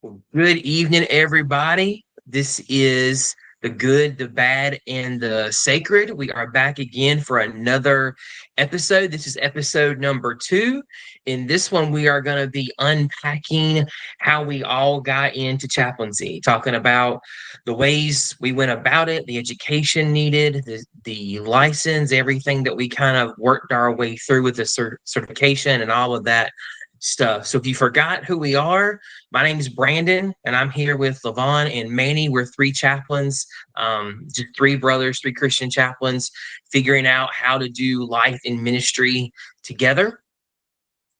Well, good evening, everybody. This is the good, the bad, and the sacred. We are back again for another episode. This is episode number 2. In this one, we are going to be unpacking how we all got into chaplaincy, talking about the ways we went about it, the education needed, the license, everything that we kind of worked our way through with the certification and all of that stuff. So if you forgot who we are, my name is Brandon, and I'm here with Levon and Manny. We're three chaplains, just three brothers, three Christian chaplains, figuring out how to do life in ministry together.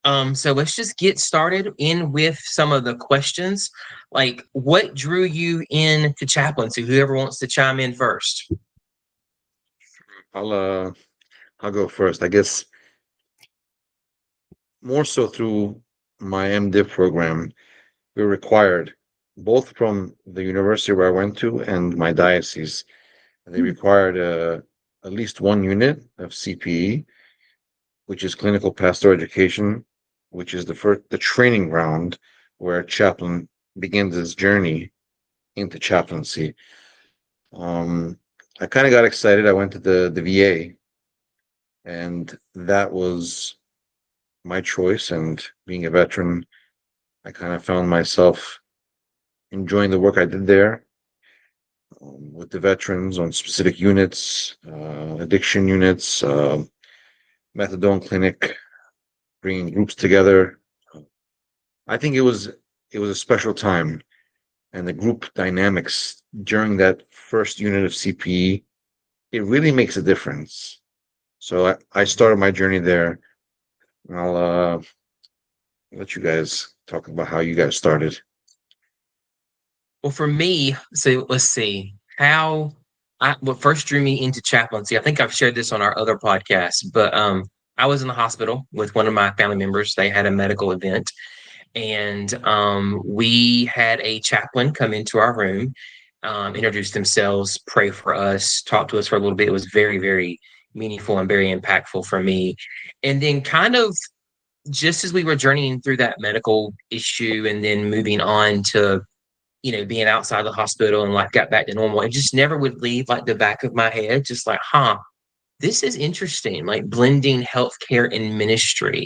So let's just get started in with some of the questions. Like, what drew you into chaplaincy? Whoever wants to chime in first. I'll uh I'll go first. I guess more so through my MDiv program, we're required both from the university where I went to and my diocese. They required at least one unit of CPE, which is clinical pastoral education, which is the training ground where a chaplain begins his journey into chaplaincy. Um, I kind of got excited. I went to the VA, and that was my choice. And being a veteran, I kind of found myself enjoying the work I did there, with the veterans on specific units, addiction units, methadone clinic, bringing groups together. I think it was a special time, and the group dynamics during that first unit of CPE, it really makes a difference. So I started my journey there. I'll let you guys talk about how you guys started. Well, for me, so let's see how what first drew me into chaplaincy. I think I've shared this on our other podcast, but I was in the hospital with one of my family members. They had a medical event, and we had a chaplain come into our room, introduce themselves, pray for us, talk to us for a little bit. It was very, very meaningful and very impactful for me. And then, kind of just as we were journeying through that medical issue, and then moving on to being outside the hospital and life got back to normal, it just never would leave like the back of my head, just like, this is interesting, like blending healthcare and ministry.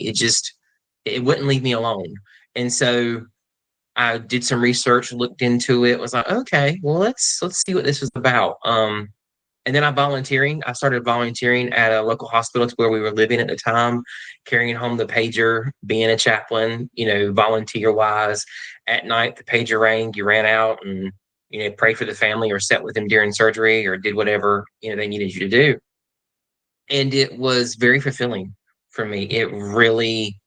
It wouldn't leave me alone. And so I did some research, looked into it, was like, okay, well, let's see what this is about. And then I started volunteering at a local hospital to where we were living at the time, carrying home the pager, being a chaplain, volunteer wise. At night, the pager rang, you ran out and, prayed for the family or sat with them during surgery or did whatever, they needed you to do. And it was very fulfilling for me. It really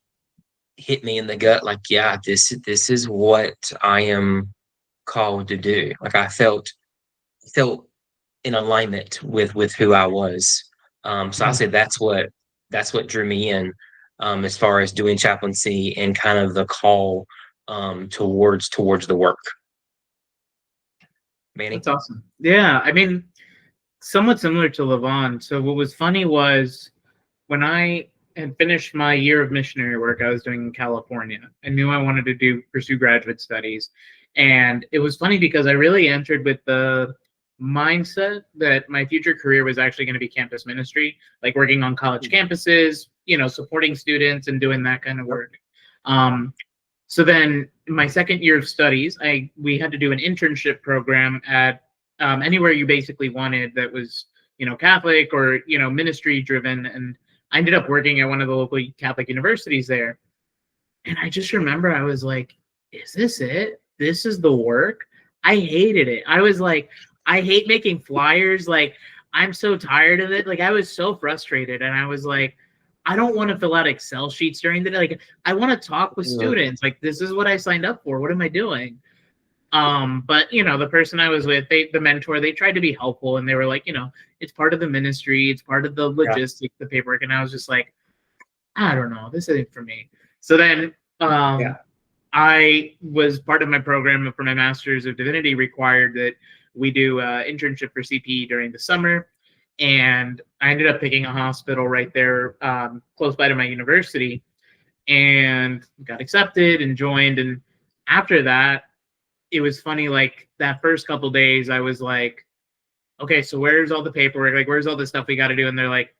hit me in the gut, like, yeah, this is what I am called to do. Like I felt in alignment with who I was. So I say that's what drew me in, as far as doing chaplaincy and kind of the call, towards the work. Manny? That's awesome. Yeah, I mean, somewhat similar to Levon. So what was funny was when I had finished my year of missionary work I was doing in California, I knew I wanted to pursue graduate studies. And it was funny because I really entered with the mindset that my future career was actually going to be campus ministry, like working on college campuses, supporting students and doing that kind of work. So then in my second year of studies, we had to do an internship program at anywhere you basically wanted that was, Catholic or, ministry driven. And I ended up working at one of the local Catholic universities there. And I just remember I was like, is this it? This is the work? I hated it. I was like, I hate making flyers. Like, I'm so tired of it. Like, I was so frustrated. And I was like, I don't want to fill out Excel sheets during the day. Like, I want to talk with students. Like, this is what I signed up for. What am I doing? But the person I was with, the mentor, they tried to be helpful, and they were like, it's part of the ministry, it's part of the logistics, the paperwork. And I was just like, I don't know, this isn't for me. So then I was part of my program for my Master's of Divinity required that we do internship for CPE during the summer. And I ended up picking a hospital right there close by to my university and got accepted and joined. And after that, it was funny, like that first couple days, I was like, okay, so where's all the paperwork? Like, where's all the stuff we got to do? And they're like,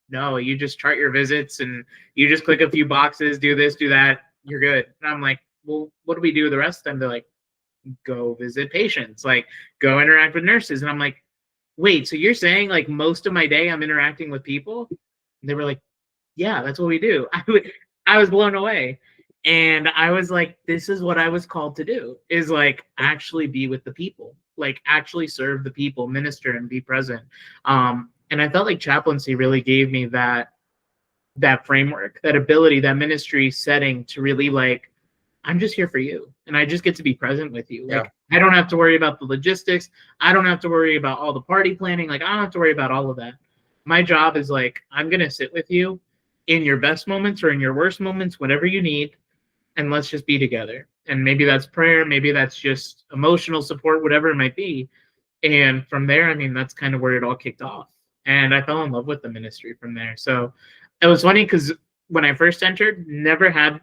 no, you just chart your visits and you just click a few boxes, do this, do that, you're good. And I'm like, well, what do we do the rest of the time? They're like, go visit patients, like go interact with nurses. And I'm like, wait, so you're saying like most of my day I'm interacting with people? And they were like, yeah, that's what we do. I was blown away. And I was like, this is what I was called to do, is like actually be with the people, like actually serve the people, minister and be present. And I felt like chaplaincy really gave me that framework, that ability, that ministry setting to really like, I'm just here for you and I just get to be present with you. Like I don't have to worry about the logistics. I don't have to worry about all the party planning. Like I don't have to worry about all of that. My job is like, I'm going to sit with you in your best moments or in your worst moments, whatever you need, and let's just be together. And maybe that's prayer, maybe that's just emotional support, whatever it might be. And from there, I mean, that's kind of where it all kicked off. And I fell in love with the ministry from there. So it was funny because when I first entered, never had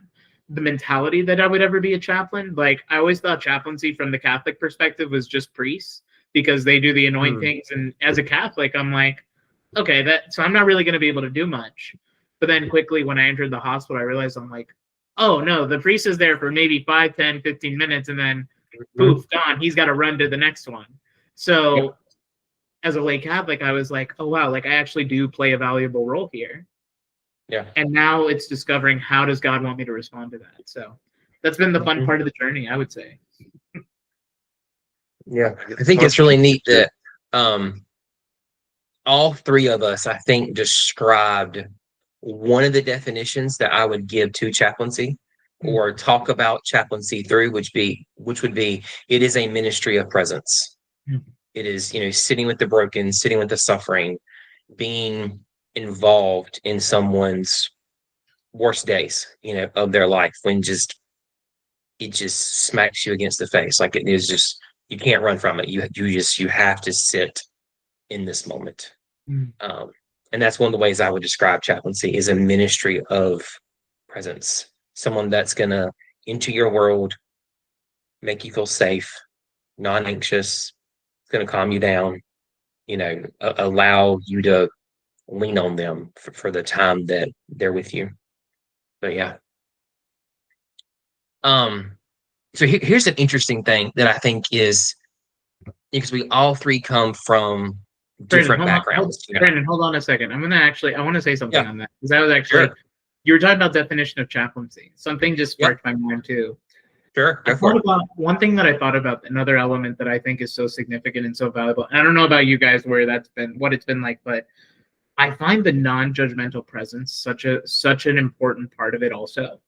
the mentality that I would ever be a chaplain. Like I always thought chaplaincy from the Catholic perspective was just priests because they do the anointings. And as a Catholic, I'm like, okay, so I'm not really going to be able to do much. But then quickly when I entered the hospital, I realized I'm like, oh no, the priest is there for maybe 5, 10, 15 minutes and then poof, gone. He's got to run to the next one. So as a lay Catholic, I was like, oh wow, like I actually do play a valuable role here. Yeah. And now it's discovering how does God want me to respond to that. So that's been the fun part of the journey, I would say. Yeah. I think it's really neat that all three of us, I think, described one of the definitions that I would give to chaplaincy or talk about chaplaincy through, which would be it is a ministry of presence. It is, sitting with the broken, sitting with the suffering, being involved in someone's worst days, of their life when it just smacks you against the face. Like it is just, you can't run from it. You have to sit in this moment. And that's one of the ways I would describe chaplaincy is a ministry of presence. Someone that's going to enter your world, make you feel safe, non-anxious, it's going to calm you down, allow you to lean on them for the time that they're with you. But yeah. So here's an interesting thing that I think is, because we all three come from different backgrounds. Brandon, hold on a second. I want to say something on that, because I was actually, you were talking about definition of chaplaincy. Something just sparked my mind too. Sure. One thing that I thought about, another element that I think is so significant and so valuable. And I don't know about you guys what it's been like, but I find the non-judgmental presence such an important part of it also.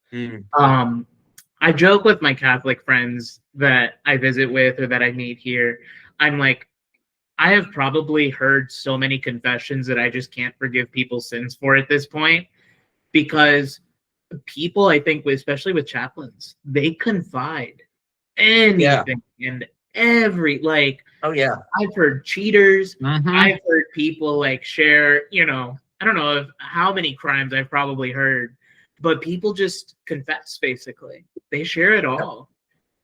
I joke with my Catholic friends that I visit with or that I meet here. I'm like, I have probably heard so many confessions that I just can't forgive people's sins for at this point, because people, I think, especially with chaplains, they confide anything and I've heard cheaters. I've heard people like share, I don't know how many crimes I've probably heard, but people just confess, basically. They share it all.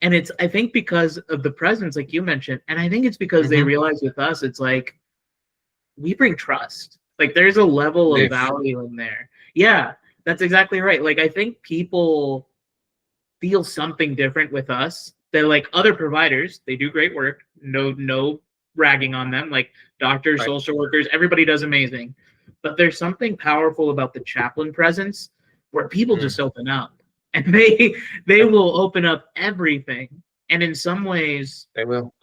And it's, I think, because of the presence, like you mentioned, and I think it's because they realize with us, it's like, we bring trust. Like there's a level of value in there. Yeah, that's exactly right. Like I think people feel something different with us. They're like other providers, they do great work. No ragging on them. Like doctors, social workers, everybody does amazing. But there's something powerful about the chaplain presence where people just open up. And they will open up everything. And in some ways, they will.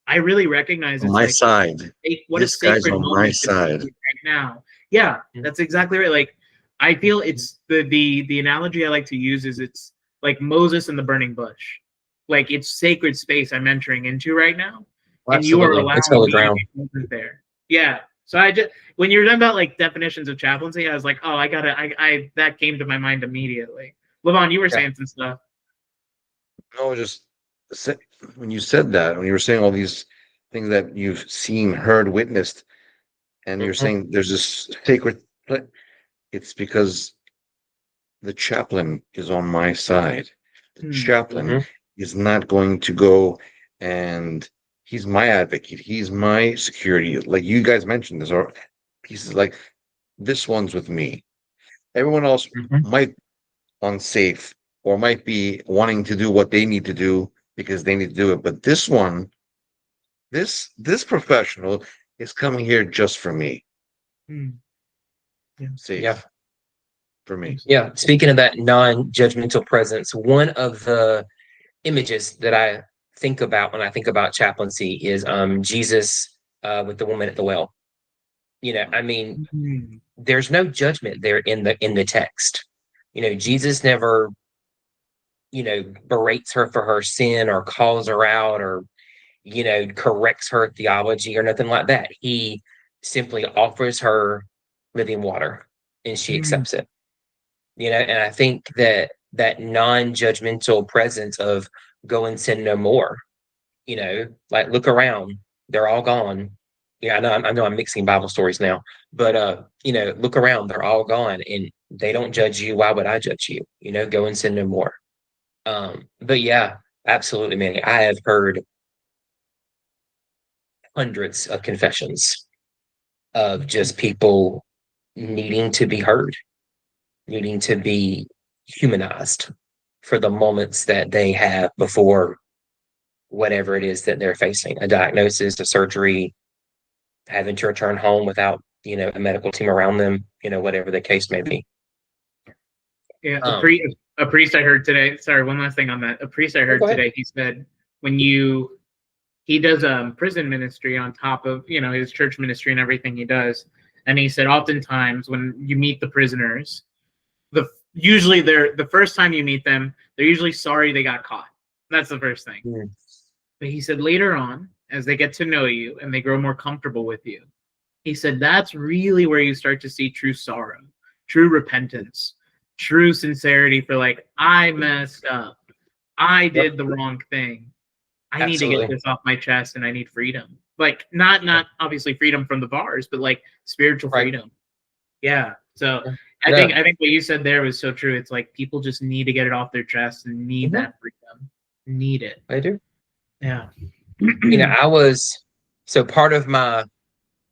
I really recognize on my side. What this guy's on my side right now. Yeah, that's exactly right. Like I feel it's the analogy I like to use is it's like Moses and the burning bush. Like it's sacred space I'm entering into right now. Absolutely. And you are allowing me to be present there. Yeah. So when you're talking about like definitions of chaplaincy, I was like, oh, I that came to my mind immediately. Levon, you were saying some stuff. No, just when you said that, when you were saying all these things that you've seen, heard, witnessed, and you're saying there's this sacred, it's because the chaplain is on my side. The chaplain is not going to go and he's my advocate. He's my security. Like you guys mentioned, there's are pieces like this one's with me. Everyone else Mhm. might unsafe or might be wanting to do what they need to do because they need to do it. But this one, this professional is coming here just for me. Mm. Yeah. Yeah. Safe for me. Yeah. Speaking of that non-judgmental presence, one of the images that I think about when I think about chaplaincy is Jesus with the woman at the well. I mean, Mm. there's no judgment there in the text. Jesus never, berates her for her sin or calls her out or, corrects her theology or nothing like that. He simply offers her living water and she Mm. accepts it. And I think that non-judgmental presence of go and sin no more, like look around, they're all gone. Yeah, I know I'm mixing Bible stories now, but look around, they're all gone and they don't judge you. Why would I judge you? Go and sin no more. But yeah, absolutely, Manny. I have heard hundreds of confessions of just people needing to be heard, needing to be humanized for the moments that they have before whatever it is that they're facing, a diagnosis, a surgery, having to return home without, a medical team around them, whatever the case may be. Yeah, Um, a priest I heard today. Sorry, one last thing on that. A priest I go heard ahead. today. He said when he does prison ministry on top of his church ministry and everything he does, and he said oftentimes when you meet the prisoners, usually they're the first time you meet them, they're usually sorry they got caught. That's the first thing. Mm, But he said later on, as they get to know you and they grow more comfortable with you, he said that's really where you start to see true sorrow, true repentance, true sincerity for like, I messed up. I yep, did the wrong thing. I need to get absolutely. this off my chest and I need freedom. Like not obviously freedom from the bars, but like spiritual Right. freedom. Yeah. So Yeah. I No, think what you said there was so true. It's like people just need to get it off their chest and need mhm, that freedom. Need it. I do. Yeah. I was so part of my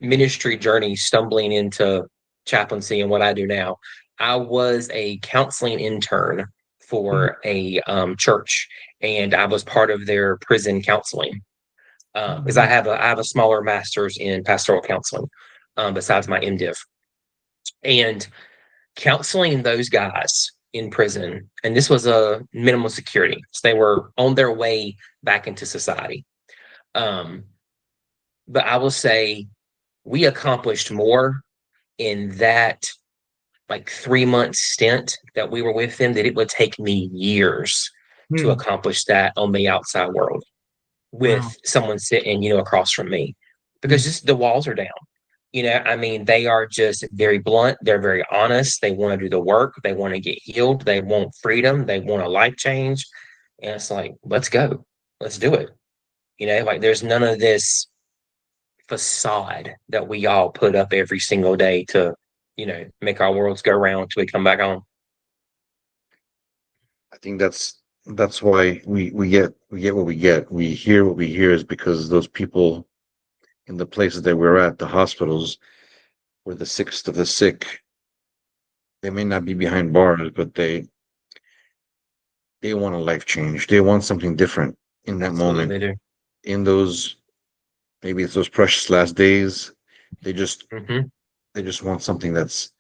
ministry journey stumbling into chaplaincy and what I do now. I was a counseling intern for a church, and I was part of their prison counseling because I have a smaller master's in pastoral counseling besides my MDiv, and counseling those guys in prison. And this was a minimal security, so they were on their way back into society. Um, but I will say we accomplished more in that like 3 month stint that we were with them that it would take me years to Hmm. accomplish that on the outside world Wow. with someone sitting, across from me because Hmm. just the walls are down. I mean, they are just very blunt. They're very honest. They want to do the work. They want to get healed. They want freedom. They want a life change. And it's like, let's go. Let's do it. Like there's none of this facade that we all put up every single day to, make our worlds go round till we come back home. I think that's why we get what we get. We hear what we hear is because those people in the places that we're at, the hospitals, were the sickest of the sick. They may not be behind bars, but they want a life change. They want something different in that Absolutely, moment. they do. In those maybe it's those precious last days. They just Hmm. they just want something that's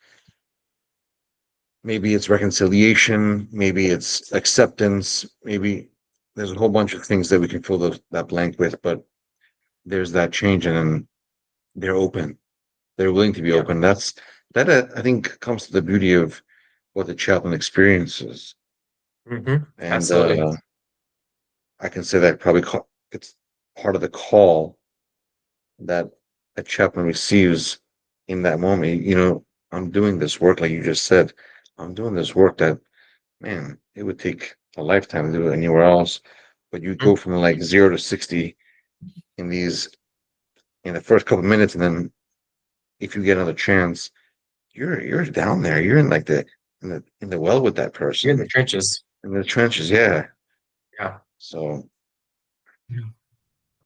maybe it's reconciliation, maybe it's acceptance, maybe there's a whole bunch of things that we can fill that blank with, but there's that change and then they're open. They're willing to be Yeah. open. That I think comes to the beauty of what the chaplain experiences. And Absolutely. I can say that probably it's part of the call that a chaplain receives in that moment. I'm doing this work, like you just said. I'm doing this work that, man, it would take a lifetime to do it anywhere else. But you go Mhm. from like 0 to 60 in the first couple minutes, and then if you get another chance, you're down there. You're in like the well with that You're in the person trenches. in the trenches. Yeah, Yeah. So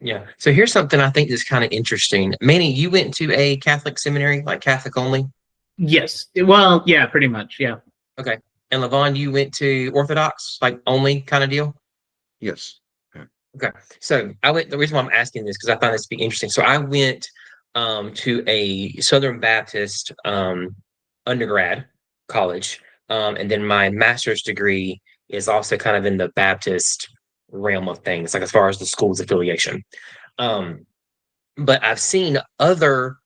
Yeah. So here's something I think is kind of interesting. Manny, you went to a Catholic seminary, like Catholic only? Yes. Well, yeah, pretty much. Yeah. Okay. And Levon, you went to Orthodox, like only kind of deal? yes. Yeah. Okay. So I went, the reason why I'm asking this, because I find this to be interesting. So I went to a Southern Baptist undergrad college. And then my master's degree is also kind of in the Baptist realm of things, like as far as the school's affiliation. Um, but I've seen other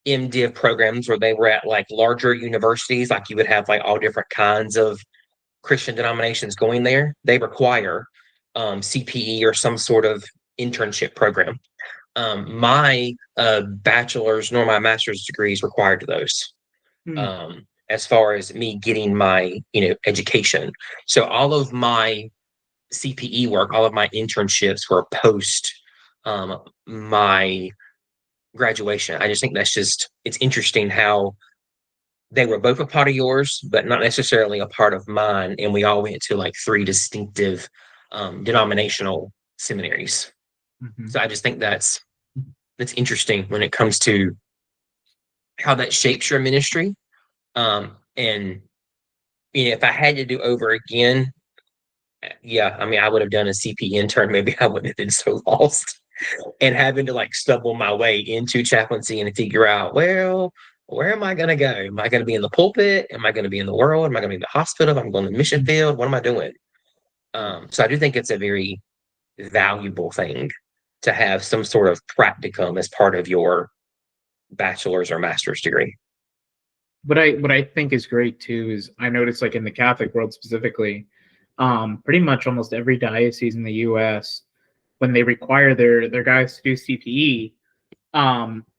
MDiv programs where they were at like larger universities, like you would have like all different kinds of Christian denominations going there. They require CPE or some sort of internship program. My bachelor's nor my master's degree is required to those. Hmm. As far as me getting my education, so all of my CPE work, all of my internships were post my graduation. I just think it's interesting how they were both a part of yours, but not necessarily a part of mine. And we all went to like three distinctive denominational seminaries. Mhm. So I just think that's interesting when it comes to how that shapes your ministry. And if I had to do over again, yeah, I mean, I would have done a CP intern. Maybe I wouldn't have been so lost and having to like stumble my way into chaplaincy and figure out, well, where am I going to go? Am I going to be in the pulpit? Am I going to be in the world? Am I going to be in the hospital? Am I going to the mission field? What am I doing? So I do think it's a very valuable thing to have some sort of practicum as part of your bachelor's or master's degree. What I think is great too is I noticed like in the Catholic world specifically, pretty much almost every diocese in the U.S. when they require their guys to do CPE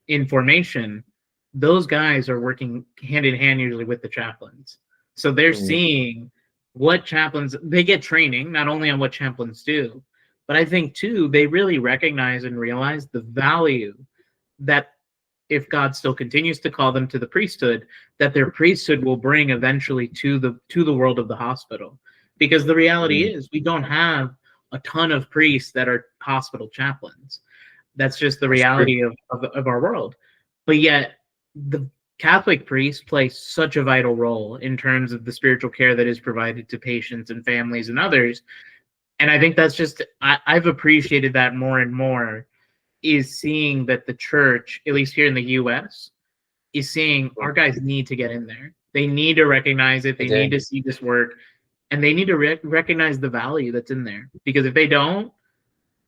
in formation, those guys are working hand in hand usually with the chaplains. So they're seeing what chaplains they get training not only on what chaplains do, but I think too they really recognize and realize the value that if God still continues to call them to the priesthood, that their priesthood will bring eventually to the world of the hospital. Because the reality is we don't have a ton of priests that are hospital chaplains. That's just the reality of our world. But yet the Catholic priests play such a vital role in terms of the spiritual care that is provided to patients and families and others. And I think that's just I've appreciated that more and more, is seeing that the church, at least here in the US, is saying our guys need to get in there. They need to recognize it. They need to see this work, and they need to recognize the value that's in there. Because if they don't,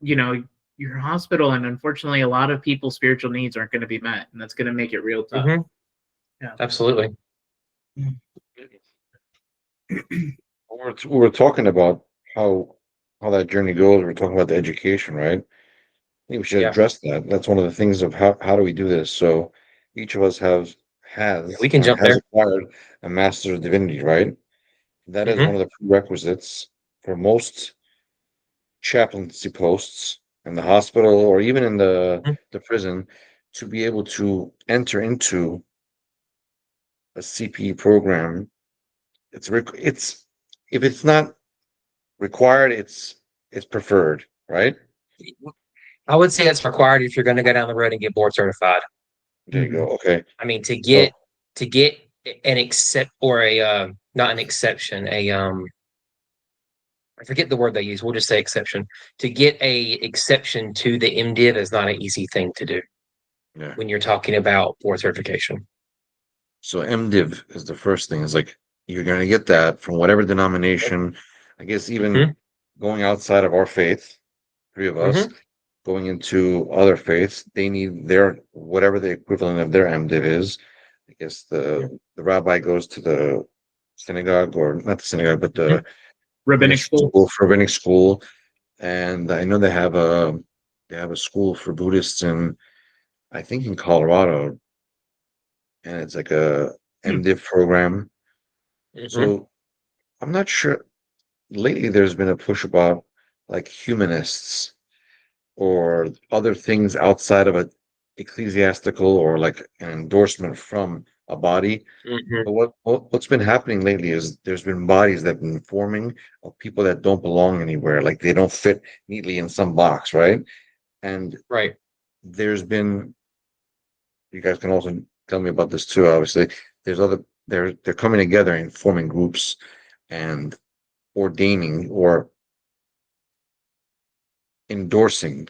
your hospital, and unfortunately, a lot of people's spiritual needs aren't going to be met, and that's going to make it real tough. Mm-hmm. Yeah, absolutely. We're talking about how that journey goes. We're talking about the education, right? I think we should address that. That's one of the things of how do we do this? So each of us We can jump there. acquired a Master of Divinity, right? That is one of the prerequisites for most chaplaincy posts in the hospital or even in the prison to be able to enter into a CPE program. It's if it's not required, it's preferred, right? I would say it's required if you're going to go down the road and get board certified. There you go. Okay. I mean, to get an accept or a not an exception, I forget the word they use. We'll just say exception. To get a exception to the MDiv is not an easy thing to do when you're talking about board certification. So MDiv is the first thing. It's like you're going to get that from whatever denomination. I guess even going outside of our faith, three of us going into other faiths, they need their whatever the equivalent of their MDiv is. I guess the rabbi goes to the synagogue, or not the synagogue, but the rabbinic school, and I know they have a school for Buddhists in, I think, in Colorado, and it's like a MDiv program. So I'm not sure. Lately, there's been a push about like humanists or other things outside of a ecclesiastical or like an endorsement from a body. Mhm. But what's been happening lately is there's been bodies that have been forming of people that don't belong anywhere, like they don't fit neatly in some box, right? And Right. there's been, you guys can also tell me about this too, obviously. There's other, they're coming together and forming groups and ordaining or endorsing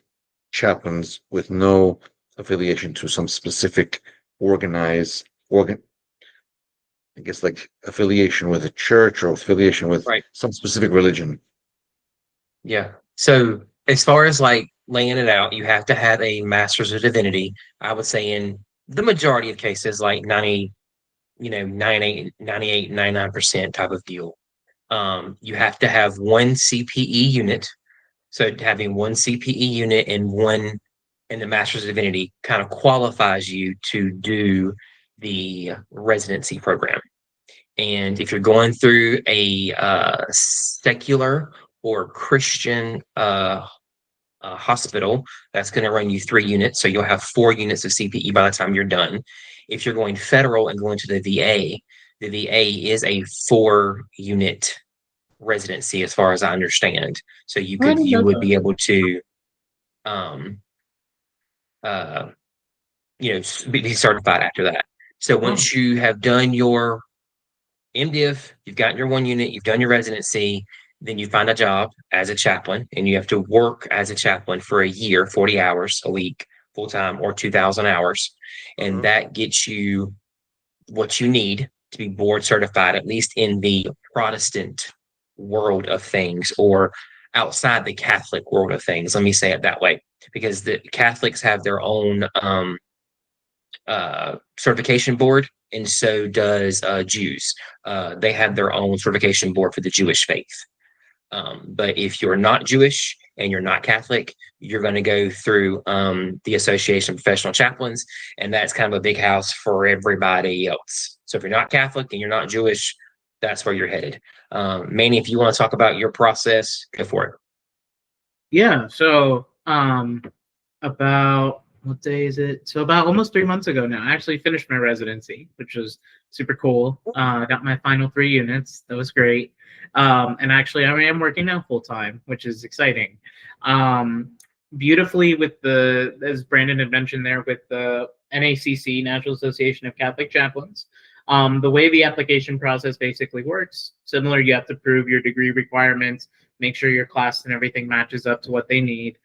chaplains with no affiliation to some specific organized organ, I guess, like affiliation with a church or affiliation with Right. some specific religion. Yeah. So as far as like laying it out, you have to have a master's of divinity. I would say in the majority of cases, like 90, 99% type of deal. You have to have one CPE unit. So having one CPE unit and one in the master's of divinity kind of qualifies you to do the residency program. And if you're going through a secular or Christian hospital, that's going to run you 3 units. So you'll have 4 units of CPE by the time you're done. If you're going federal and going to the VA is a 4 unit residency, as far as I understand. So Oh, I didn't you know would that. be able to, um, uh, be certified after that. So Oh, once you have done your MDiv, you've gotten your 1 unit, you've done your residency, then you find a job as a chaplain, and you have to work as a chaplain for a year, 40 hours a week, full time, or 2,000 hours. And Uh-huh. that gets you what you need to be board certified, at least in the Protestant world of things, or outside the Catholic world of things. Let me say it that way, because the Catholics have their own certification board, and so does Jews. They have their own certification board for the Jewish faith. But if you're not Jewish and you're not Catholic, you're going to go through the Association of Professional Chaplains, and that's kind of a big house for everybody else. So if you're not Catholic and you're not Jewish, that's where you're headed. Manny, if you want to talk about your process, go for it. yeah. So, about what day is it? So about almost 3 months ago now, I actually finished my residency, which was super cool. I got my final 3 units. That was great. And actually, I am working now full time, which is exciting. Um, Beautifully with the, as Brandon had mentioned there, with the NACC, National Association of Catholic Chaplains. The way the application process basically works, similar, you have to prove your degree requirements, make sure your class and everything matches up to what they need.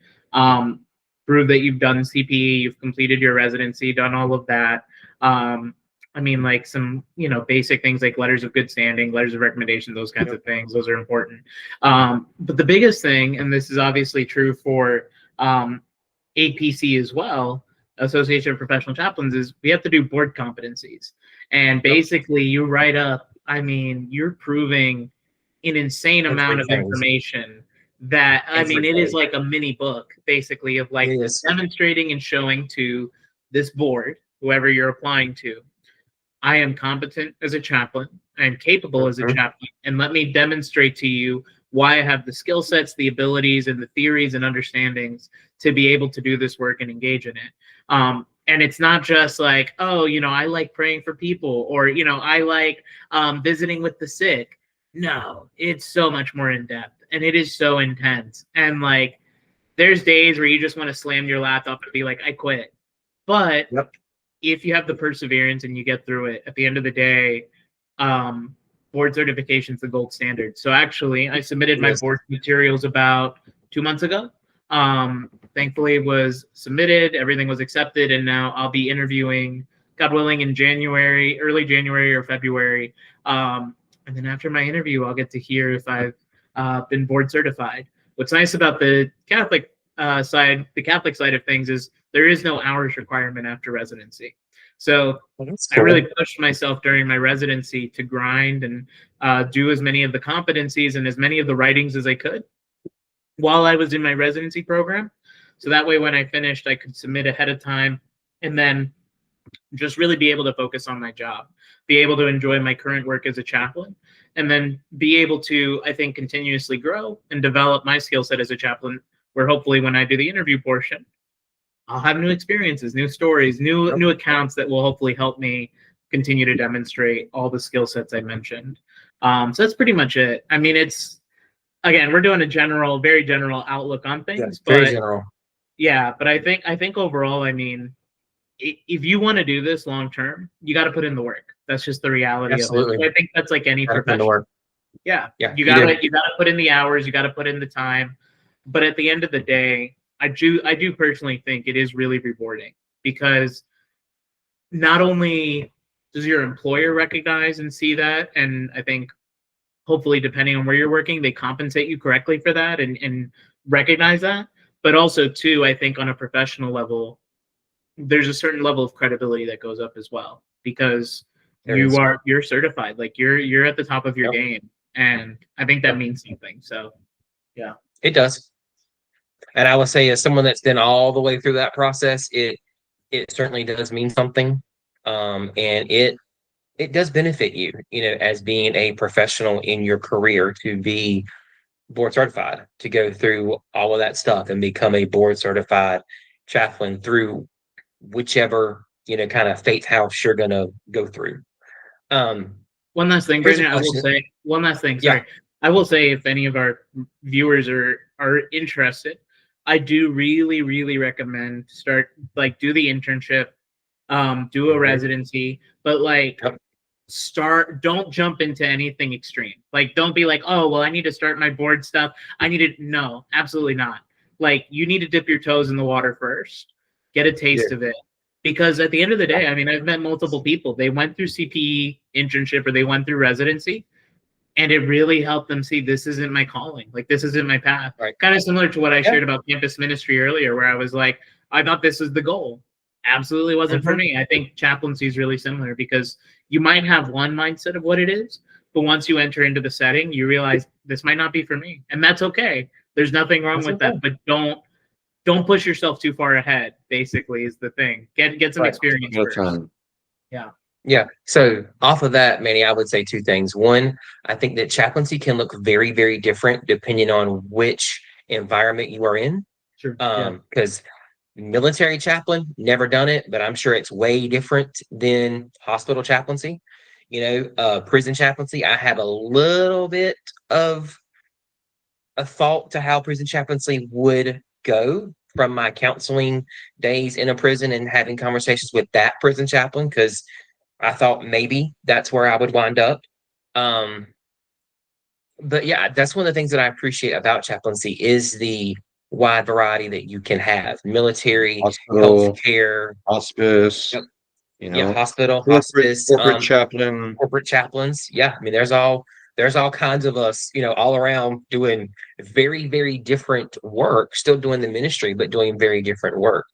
Prove that you've done CPE, you've completed your residency, done all of that. I mean, like some, basic things like letters of good standing, letters of recommendation, those kinds of things. Those are important. But the biggest thing, and this is obviously true for APC as well, Association of Professional Chaplains, is we have to do board competencies. And basically, you write up, I mean, you're proving an insane amount of Everything. information that, I mean, it is like a mini book, basically, of like demonstrating and showing to this board, whoever you're applying to, I am competent as a chaplain. I am capable as a chaplain. And let me demonstrate to you why I have the skill sets, the abilities, and the theories and understandings to be able to do this work and engage in it. And it's not just like, oh, I like praying for people, or, I like visiting with the sick. No, it's so much more in depth, and it is so intense. And like, there's days where you just want to slam your laptop and be like, I quit. But if you have the perseverance and you get through it, at the end of the day, board certification is the gold standard. So actually, I submitted my board materials about 2 months ago. Thankfully, it was submitted, everything was accepted, and now I'll be interviewing, God willing, in January, early January or February. And then after my interview, I'll get to hear if I've been board certified. What's nice about the Catholic side of things is there is no hours requirement after residency. So I really pushed myself during my residency to grind and do as many of the competencies and as many of the writings as I could while I was in my residency program. So that way, when I finished, I could submit ahead of time and then just really be able to focus on my job, be able to enjoy my current work as a chaplain, and then be able to, I think, continuously grow and develop my skill set as a chaplain, where hopefully when I do the interview portion, I'll have new experiences, new stories, new accounts that will hopefully help me continue to demonstrate all the skill sets I mentioned. So that's pretty much it. I mean, it's again, we're doing a very general outlook on things, Very but general. yeah, but I think overall, I mean, if you want to do this long term, you got to put in the work. That's just the reality of it. Absolutely. So I think that's like any Gotta put in the profession. work. Yeah, Yeah, you you do. gotta put in the hours, you gotta put in the time. But at the end of the day, I do personally think it is really rewarding because not only does your employer recognize and see that, and I think hopefully depending on where you're working, they compensate you correctly for that and recognize that. But also too, I think on a professional level, there's a certain level of credibility that goes up as well because There is. you're certified, like you're at the top of your Yep. game, and I think that Yep. means something. So yeah. It does. And I would say, as someone that's been all the way through that process, it certainly does mean something. And it does benefit you, as being a professional in your career to be board certified, to go through all of that stuff and become a board certified chaplain through whichever, kind of faith house you're gonna go through. One last thing, Here's a Brandon. I will question. say one last thing. Yeah. Sorry, I will say if any of our viewers are interested, I do really really recommend do the internship, do a Mhm. residency, but Yep. don't jump into anything extreme. Like don't be like, oh well, I need to start my board stuff. No, absolutely not. Like you need to dip your toes in the water first, get a taste of it. Because at the end of the day, I mean, I've met multiple people. They went through CPE internship or they went through residency, and it really helped them see this isn't my calling. Like this isn't my path. Right. Kind of similar to what I Yeah. shared about campus ministry earlier, where I was like, I thought this was the goal. Absolutely wasn't for Mhm. me. I think chaplaincy is really similar because you might have one mindset of what it is, but once you enter into the setting, you realize this might not be for me, and that's okay. There's nothing wrong That's with okay. that, but don't push yourself too far ahead. Basically, is the thing. Get some Right. experience No first. time. Yeah. So off of that, Manny, I would say two things. One, I think that chaplaincy can look very, very different depending on which environment you are in. Sure. Because military chaplain, never done it, but I'm sure it's way different than hospital chaplaincy. Prison chaplaincy, I have a little bit of a thought to how prison chaplaincy would go from my counseling days in a prison and having conversations with that prison chaplain, because I thought maybe that's where I would wind up. But yeah, that's one of the things that I appreciate about chaplaincy is the wide variety that you can have: military, Hospital, healthcare, hospice, yep, you yeah, know, hospital, corporate hospice, corporate chaplain. corporate chaplains. Yeah, I mean, there's all kinds of us, all around doing very, very different work, still doing the ministry, but doing very different work.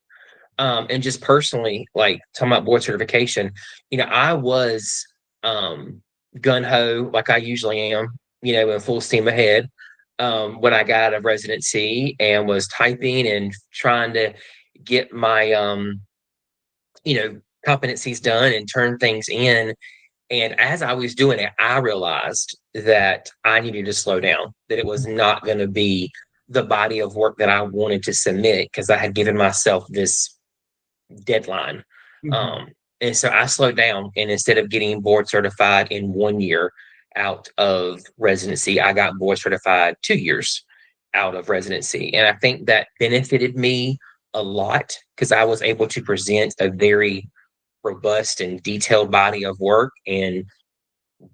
And just personally, like talking about board certification, I was gun ho like I usually am, in full steam ahead when I got out of residency and was typing and trying to get my competencies done and turn things in. And as I was doing it, I realized that I needed to slow down, that it was not going to be the body of work that I wanted to submit because I had given myself this deadline. Mhm. And so I slowed down, and instead of getting board certified in 1 year out of residency, I got board certified 2 years out of residency. And I think that benefited me a lot because I was able to present a very robust and detailed body of work and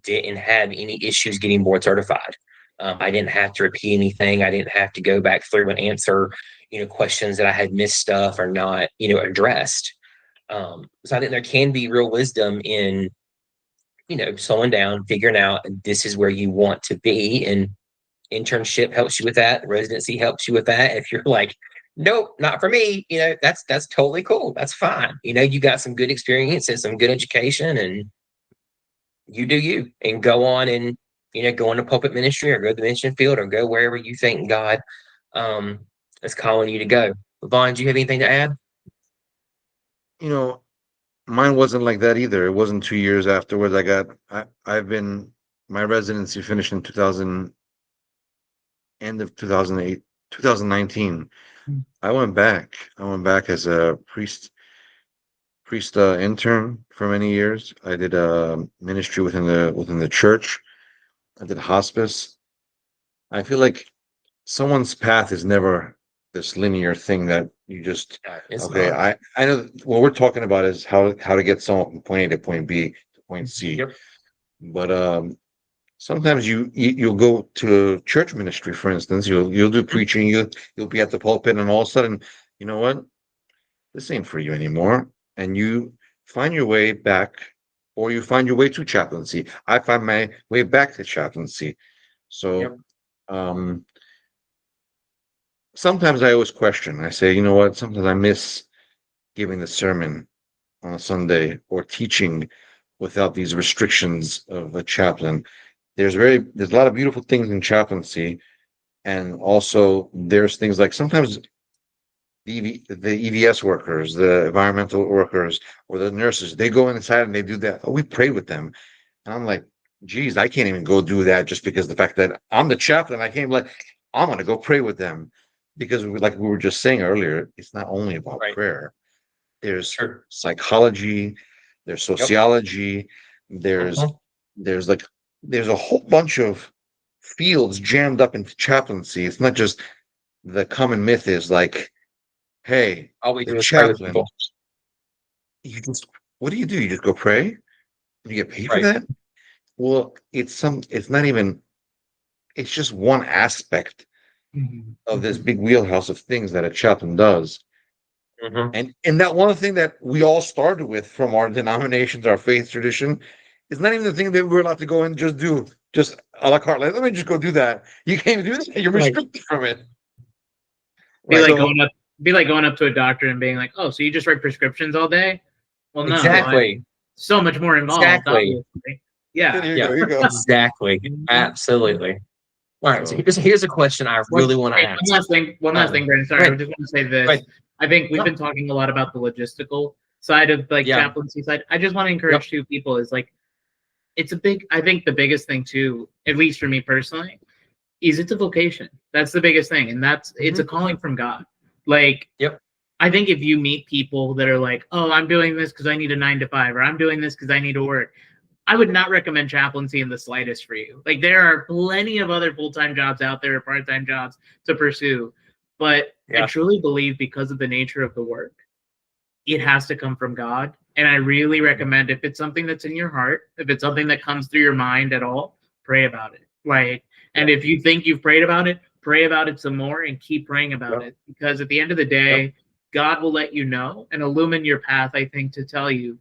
didn't have any issues getting board certified. I didn't have to repeat anything. I didn't have to go back through and answer, questions that I had missed stuff or not, addressed. So I think there can be real wisdom in, slowing down, figuring out this is where you want to be. And internship helps you with that. Residency helps you with that. If you're like, nope, not for me, that's totally cool. That's fine. You got some good experience and some good education, and you do you, and go on and go into pulpit ministry or go to the mission field or go wherever you think God um is calling you to go. Vaughn, do you have anything to add? You know, mine wasn't like that either. It wasn't 2 years afterwards. I've been my residency finished in 2000, end of 2008, 2019. Mm. I went back. I went back as a priest priest intern for many years. I did ministry within the church. I did hospice. I feel like someone's path is never this linear thing that you just It's okay. not. I know what we're talking about is how to get someone from point A to point B to point C. Yep. But sometimes you'll go to church ministry, for instance. You'll do Mhm. preaching. You'll be at the pulpit, and all of a sudden, you know what? This ain't for you anymore. And you find your way back, or you find your way to chaplaincy. I find my way back to chaplaincy. Yep. So um, sometimes I always question. I say, you know what? Sometimes I miss giving the sermon on a Sunday or teaching without these restrictions of a chaplain. There's a lot of beautiful things in chaplaincy, and also there's things like sometimes the EVS workers, the environmental workers, or the nurses, they go inside and they do that. Oh, we pray with them. And I'm like, geez, I can't even go do that just because the fact that I'm the chaplain, I can't like, I'm gonna go pray with them. Because like we were just saying earlier, it's not only about Right. prayer. There's Sure. psychology, there's Yep. sociology, there's Mhm. there's like there's a whole bunch of fields jammed up into chaplaincy. It's not just the common myth is like, hey, All we the do is pray with chaplain, people. you just what do? You just go pray? You get paid for Right. that? Well, it's not even it's just one aspect Mhm. of this big wheelhouse of things that a chaplain does. Hmm. And that one thing that we all started with from our denominations, our faith tradition, is not even the thing that we're allowed to go and just do, just a la carte. Like, let me just go do that. You can't even do that. You're Right. restricted from it. Be Right. like So going up, be like going up to a doctor and being like, "Oh, so you just write prescriptions all day?" Well, no, Exactly. so much more involved, Exactly. obviously. Yeah. here you Yeah. go, here you go. Exactly. Absolutely. All right. So So here's a question I really want to Hey, ask. one last thing, Brandon. Sorry, I Right. just want to say this. Right. I think we've been No. talking a lot about the logistical side of like Yeah. chaplaincy side. I just want to Yep. encourage two people is like it's a big. I think the biggest thing too, at least for me personally, is it's a vocation. That's the biggest thing, and it's a Hmm. calling from God. Like Yep. I think if you meet people that are like, "Oh, I'm doing this because I need a 9 to 5," or "I'm doing this because I need to work," I would not recommend chaplaincy in the slightest for you. Like there are plenty of other full-time jobs out there, part-time jobs to pursue. But I Yeah. truly believe because of the nature of the work, it has to come from God. And I really recommend if it's something that's in your heart, if it's something that comes through your mind at all, pray about it. Like, and Yep. if you think you've prayed about it, pray about it some more and keep praying about Yep. it. Because at the end of the Yep. day, God will let you know and illumine your path, I think, to tell you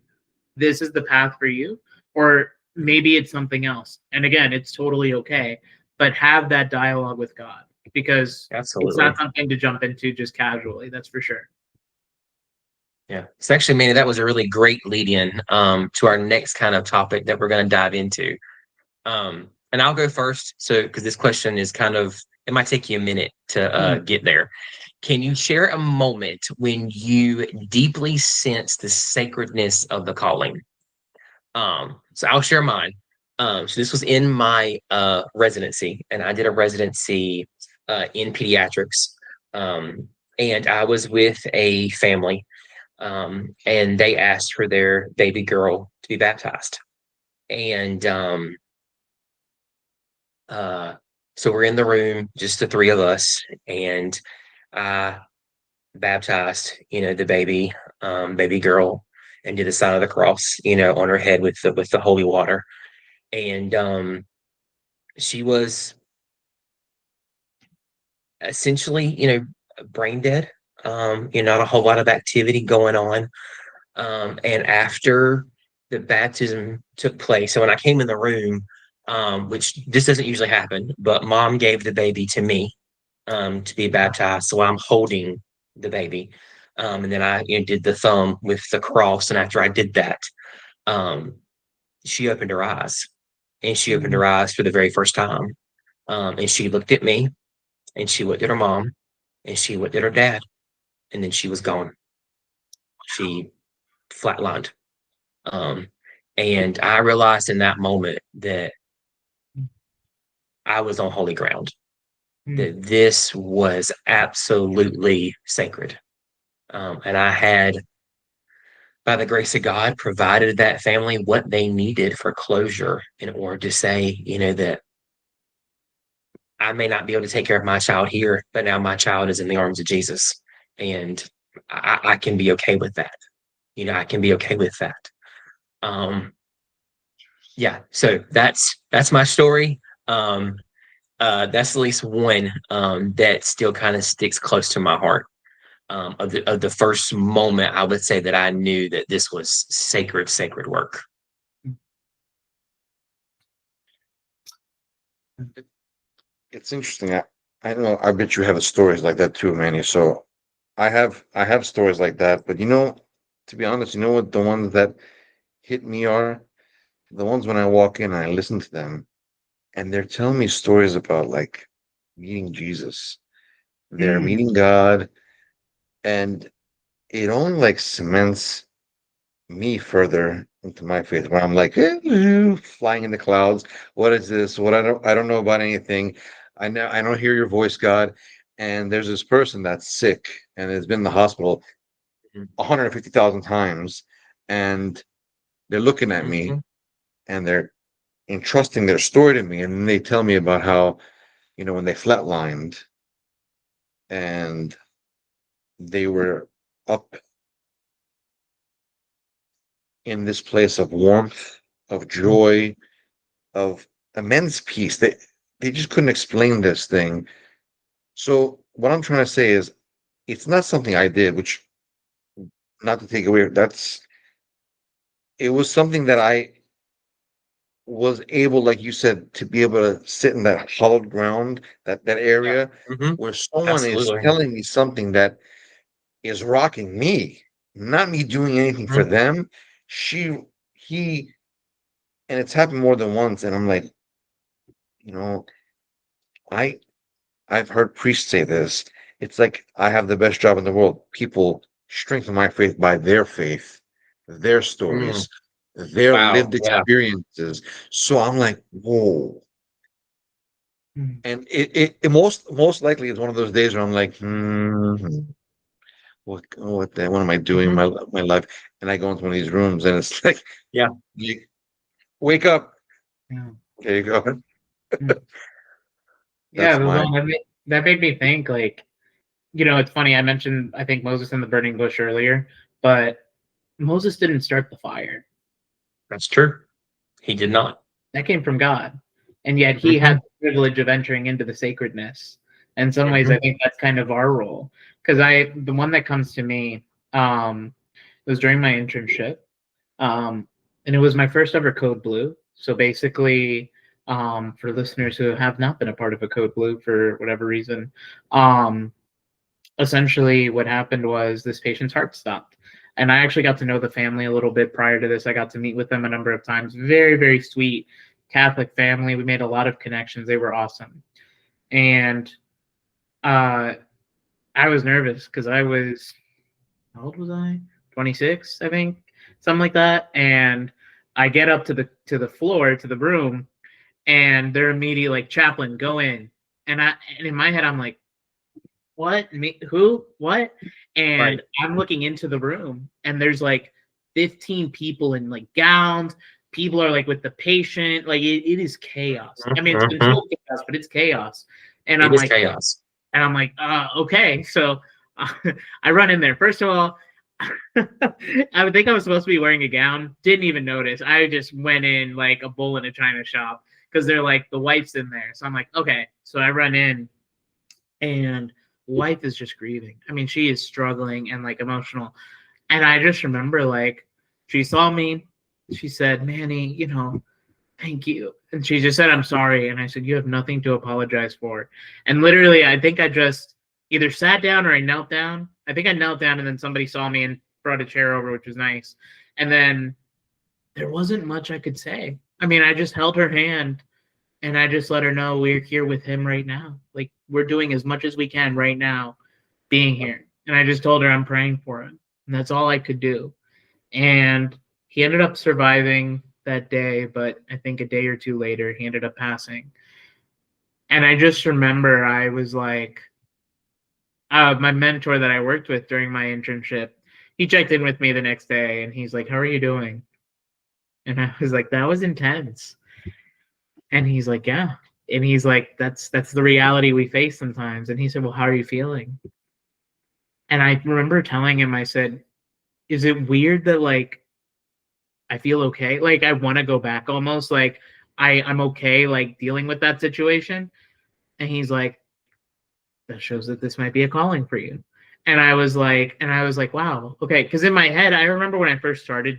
this is the path for you, or maybe it's something else. And again, it's totally okay, but have that dialogue with God because it's Absolutely. not something to jump into just casually. That's for sure. Yeah. So actually, Manny, that was a really great lead in to our next kind of topic that we're going to dive into. And I'll go first. So, because this question is kind of, it might take you a minute to get there. Can you share a moment when you deeply sense the sacredness of the calling? So I'll share mine. So this was in my residency, and I did a residency in pediatrics. And I was with a family, and they asked for their baby girl to be baptized. And uh, so we're in the room, just the three of us, and I baptized, the baby girl, and did the sign of the cross, on her head with the holy water. And she was essentially, brain dead. Not a whole lot of activity going on. And after the baptism took place, so when I came in the room, which this doesn't usually happen, but mom gave the baby to me to be baptized. So I'm holding the baby. And then I did the thumb with the cross. And after I did that, um, she opened her eyes, and she opened her eyes for the very first time. And she looked at me, and she looked at her mom, and she looked at her dad, and then she was gone. She flatlined. Um, and I realized in that moment that I was on holy ground, that this was absolutely sacred. And I had by the grace of God, provided that family what they needed for closure in order to say, that I may not be able to take care of my child here, but now my child is in the arms of Jesus. And I can be okay with that. I can be okay with that. Um, yeah, so that's my story. That's at least one that still kind of sticks close to my heart. Of the first moment I would say that I knew that this was sacred work. It's interesting. I don't know. I bet you have stories like that too, Manny. So I have stories like that, but to be honest, you know what the ones that hit me are the ones when I walk in and I listen to them and they're telling me stories about like meeting Jesus. They're Mm. meeting God, and it only like cements me further into my faith where I'm like flying in the clouds. What is this? What I don't know about anything. I don't hear your voice, God. And there's this person that's sick and has been in the hospital Mhm. 150,000 times, and they're looking at me Mhm. and they're entrusting their story to me, and then they tell me about how when they flatlined and they were up in this place of warmth, of joy, of immense peace. They just couldn't explain this thing. So what I'm trying to say is it's not something I did, which not to take away, it was something that I was able, like you said, to be able to sit in that hollowed ground, that Yeah. area Mhm. where someone is Absolutely. telling me something that is rocking me, not me doing anything for Mhm. them. She, he, and it's happened more than once. And I'm like, you know, I I've heard priests say this. It's like I have the best job in the world. People strengthen my faith by their faith, their Mm. stories, their Wow. lived Yeah. experiences. So I'm like, whoa. Mm. And it most likely is one of those days where I'm like, what am I doing in Mhm. my life? And I go into one of these rooms and it's like, Yeah. you wake up. Yeah. There you go. Mm. Yeah, That's the my one that made me think like, it's funny. I mentioned I think Moses in the burning bush earlier, but Moses didn't start the fire. That's true. He did not. That came from God. And yet he had Mhm. the privilege of entering into the sacredness. In some ways, I Mhm. think that's kind of our role. Because the one that comes to me was during my internship. Um, and it was my first ever Code Blue. So basically, for listeners who have not been a part of a Code Blue for whatever reason, um, essentially what happened was this patient's heart stopped. And I actually got to know the family a little bit prior to this. I got to meet with them a number of times. Very, very sweet Catholic family. We made a lot of connections. They were awesome. And uh, I was nervous because how old was I? 26, I think, something like that. And I get up to the floor, to the room, and they're immediately like, chaplain, go in. And in my head, I'm like, what? Me? Who? What? Right. And I'm looking into the room, and there's like 15 people in like gowns. People are like with the patient. Like it is chaos. I mean, it's Mhm. controlled chaos, but it's chaos. And It I'm is like, chaos. okay. So I run in there. First of all, I would think I was supposed to be wearing a gown. Didn't even notice. I just went in like a bull in a china shop because they're like the wife's in there. So I'm like, okay. So I run in, and wife is just grieving. I mean, she is struggling and like emotional. And I just remember like she saw me, she said, Manny, thank you. And she just said, I'm sorry. And I said, you have nothing to apologize for. And literally, I think I just either sat down or I knelt down. I think I knelt down, and then somebody saw me and brought a chair over, which was nice. And then there wasn't much I could say. I mean, I just held her hand, and I just let her know we're here with him right now. Like we're doing as much as we can right now being here. And I just told her I'm praying for him. And that's all I could do. And he ended up surviving that day, but I think a day or two later he ended up passing. And I just remember my mentor that I worked with during my internship, he checked in with me the next day, and he's like, "How are you doing?" And I was like, "That was intense." And he's like, "Yeah." And he's like, "That's the reality we face sometimes." And he said, "Well, how are you feeling?" And I remember telling him, I said, "Is it weird that like I feel okay? Like I want to go back almost like I'm okay like dealing with that situation?" And he's like, "That shows that this might be a calling for you." And I was like, wow, okay. Because in my head, I remember when I first started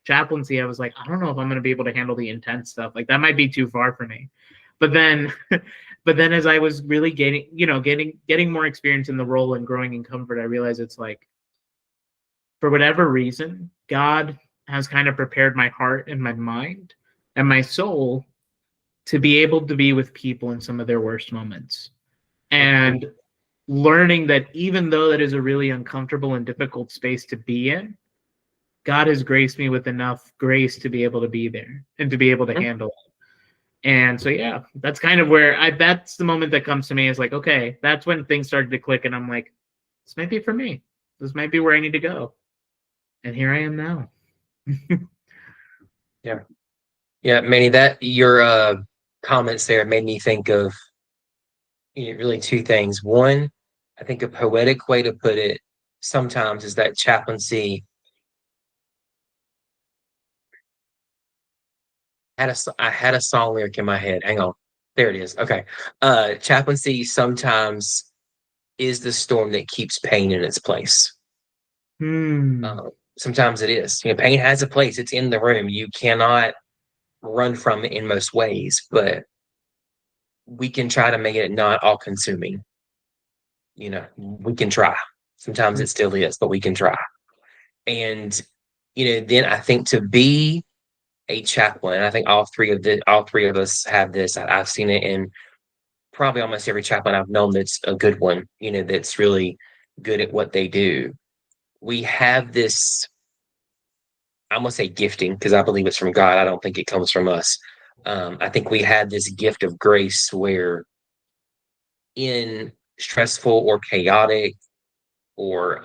chaplaincy, I was like, I don't know if I'm going to be able to handle the intense stuff. Like that might be too far for me. But then, but then as I was really getting more experience in the role and growing in comfort, I realized it's like, for whatever reason, God has kind of prepared my heart and my mind and my soul to be able to be with people in some of their worst moments. And learning that even though that is a really uncomfortable and difficult space to be in, God has graced me with enough grace to be able to be there and to be able to handle it. And so, yeah, that's kind of where that's the moment that comes to me is like, okay, that's when things started to click. And I'm like, this might be for me. This might be where I need to go. And here I am now. Yeah. Yeah, Manny, that your comments there made me think of really two things. One, I think a poetic way to put it sometimes is that chaplaincy I had a song lyric in my head. Hang on. There it is. Okay. Chaplaincy sometimes is the storm that keeps pain in its place. Sometimes it is. Pain has a place. It's in the room. You cannot run from it in most ways, but we can try to make it not all consuming. We can try. Sometimes it still is, but we can try. And then I think to be a chaplain, I think all three of us have this. I've seen it in probably almost every chaplain I've known that's a good one, that's really good at what they do. We have this, I'm gonna say gifting because I believe it's from God. I don't think it comes from us. I think we have this gift of grace where in stressful or chaotic or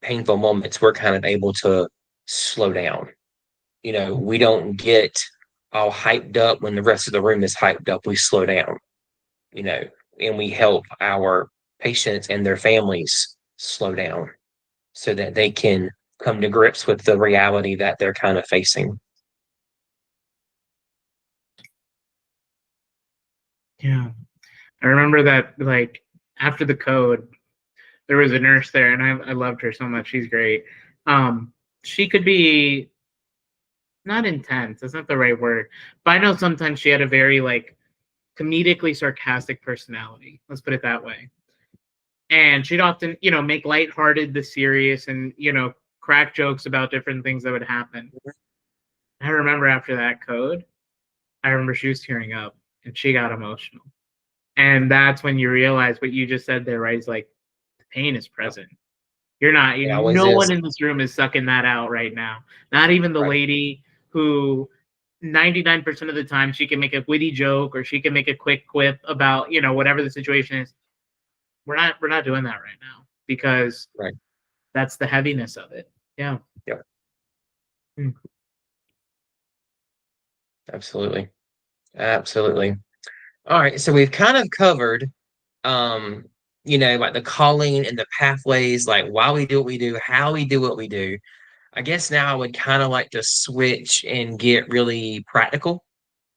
painful moments, we're kind of able to slow down. We don't get all hyped up when the rest of the room is hyped up. We slow down, and we help our patients and their families slow down so that they can come to grips with the reality that they're kind of facing. Yeah. I remember that, like, after the code, there was a nurse there, and I loved her so much. She's great. She could be not intense. That's not the right word. But I know sometimes she had a very, like, comedically sarcastic personality. Let's put it that way. And she'd often, make lighthearted the serious and, crack jokes about different things that would happen. I remember after that code, I remember she was tearing up and she got emotional. And that's when you realize what you just said there, right? It's like the pain is present. You're not, no one in this room is sucking that out right now. Not even the lady who 99% of the time she can make a witty joke or she can make a quick quip about, whatever the situation is. We're not doing that right now because that's the heaviness of it. Yeah. Yeah. Absolutely. Absolutely. All right. So we've kind of covered, like the calling and the pathways, like why we do what we do, how we do what we do. I guess now I would kind of like to switch and get really practical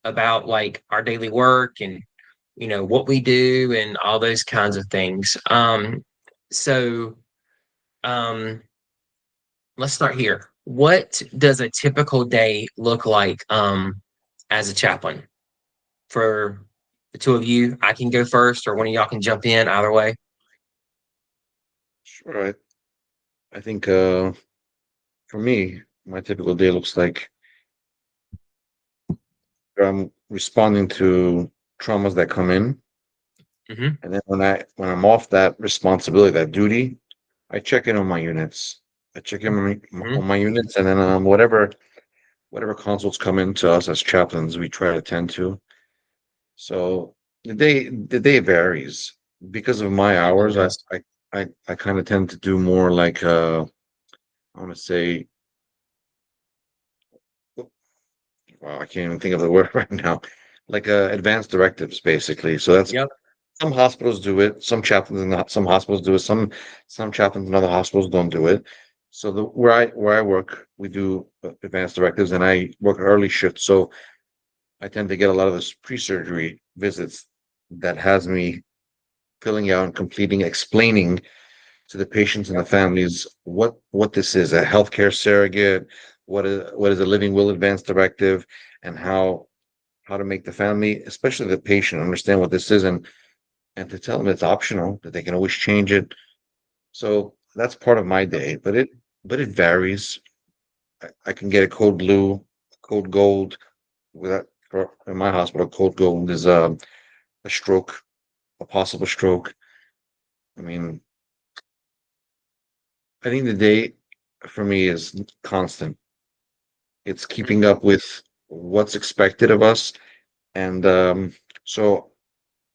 about like our daily work and, what we do and all those kinds of things. So let's start here. What does a typical day look like as a chaplain? For the two of you, I can go first, or one of y'all can jump in. Either way. Sure. I think for me, my typical day looks like I'm responding to traumas that come in, and then when I'm off that responsibility, that duty, I check in on my units. I check in on my units, and then whatever consults come in to us as chaplains, we try to attend to. So the day varies because of my hours. I kind of tend to do more like I want to say, wow, I can't even think of the word right now. Like advanced directives, basically. So that's Yep. some hospitals do it, some chaplains in some hospitals do it, some chaplains in other hospitals don't do it. So the where I work, we do advanced directives, and I work early shift, so I tend to get a lot of this pre-surgery visits that has me filling out and completing, explaining to the patients and the families what this is, a healthcare surrogate, what is a living will advance directive, and how to make the family, especially the patient, understand what this is, and to tell them it's optional, that they can always change it. So that's part of my day, but it varies. I can get a code blue, code gold. With that, in my hospital, code gold is a stroke, a possible stroke. I mean, I think the day for me is constant. It's keeping Mhm. up with what's expected of us. And so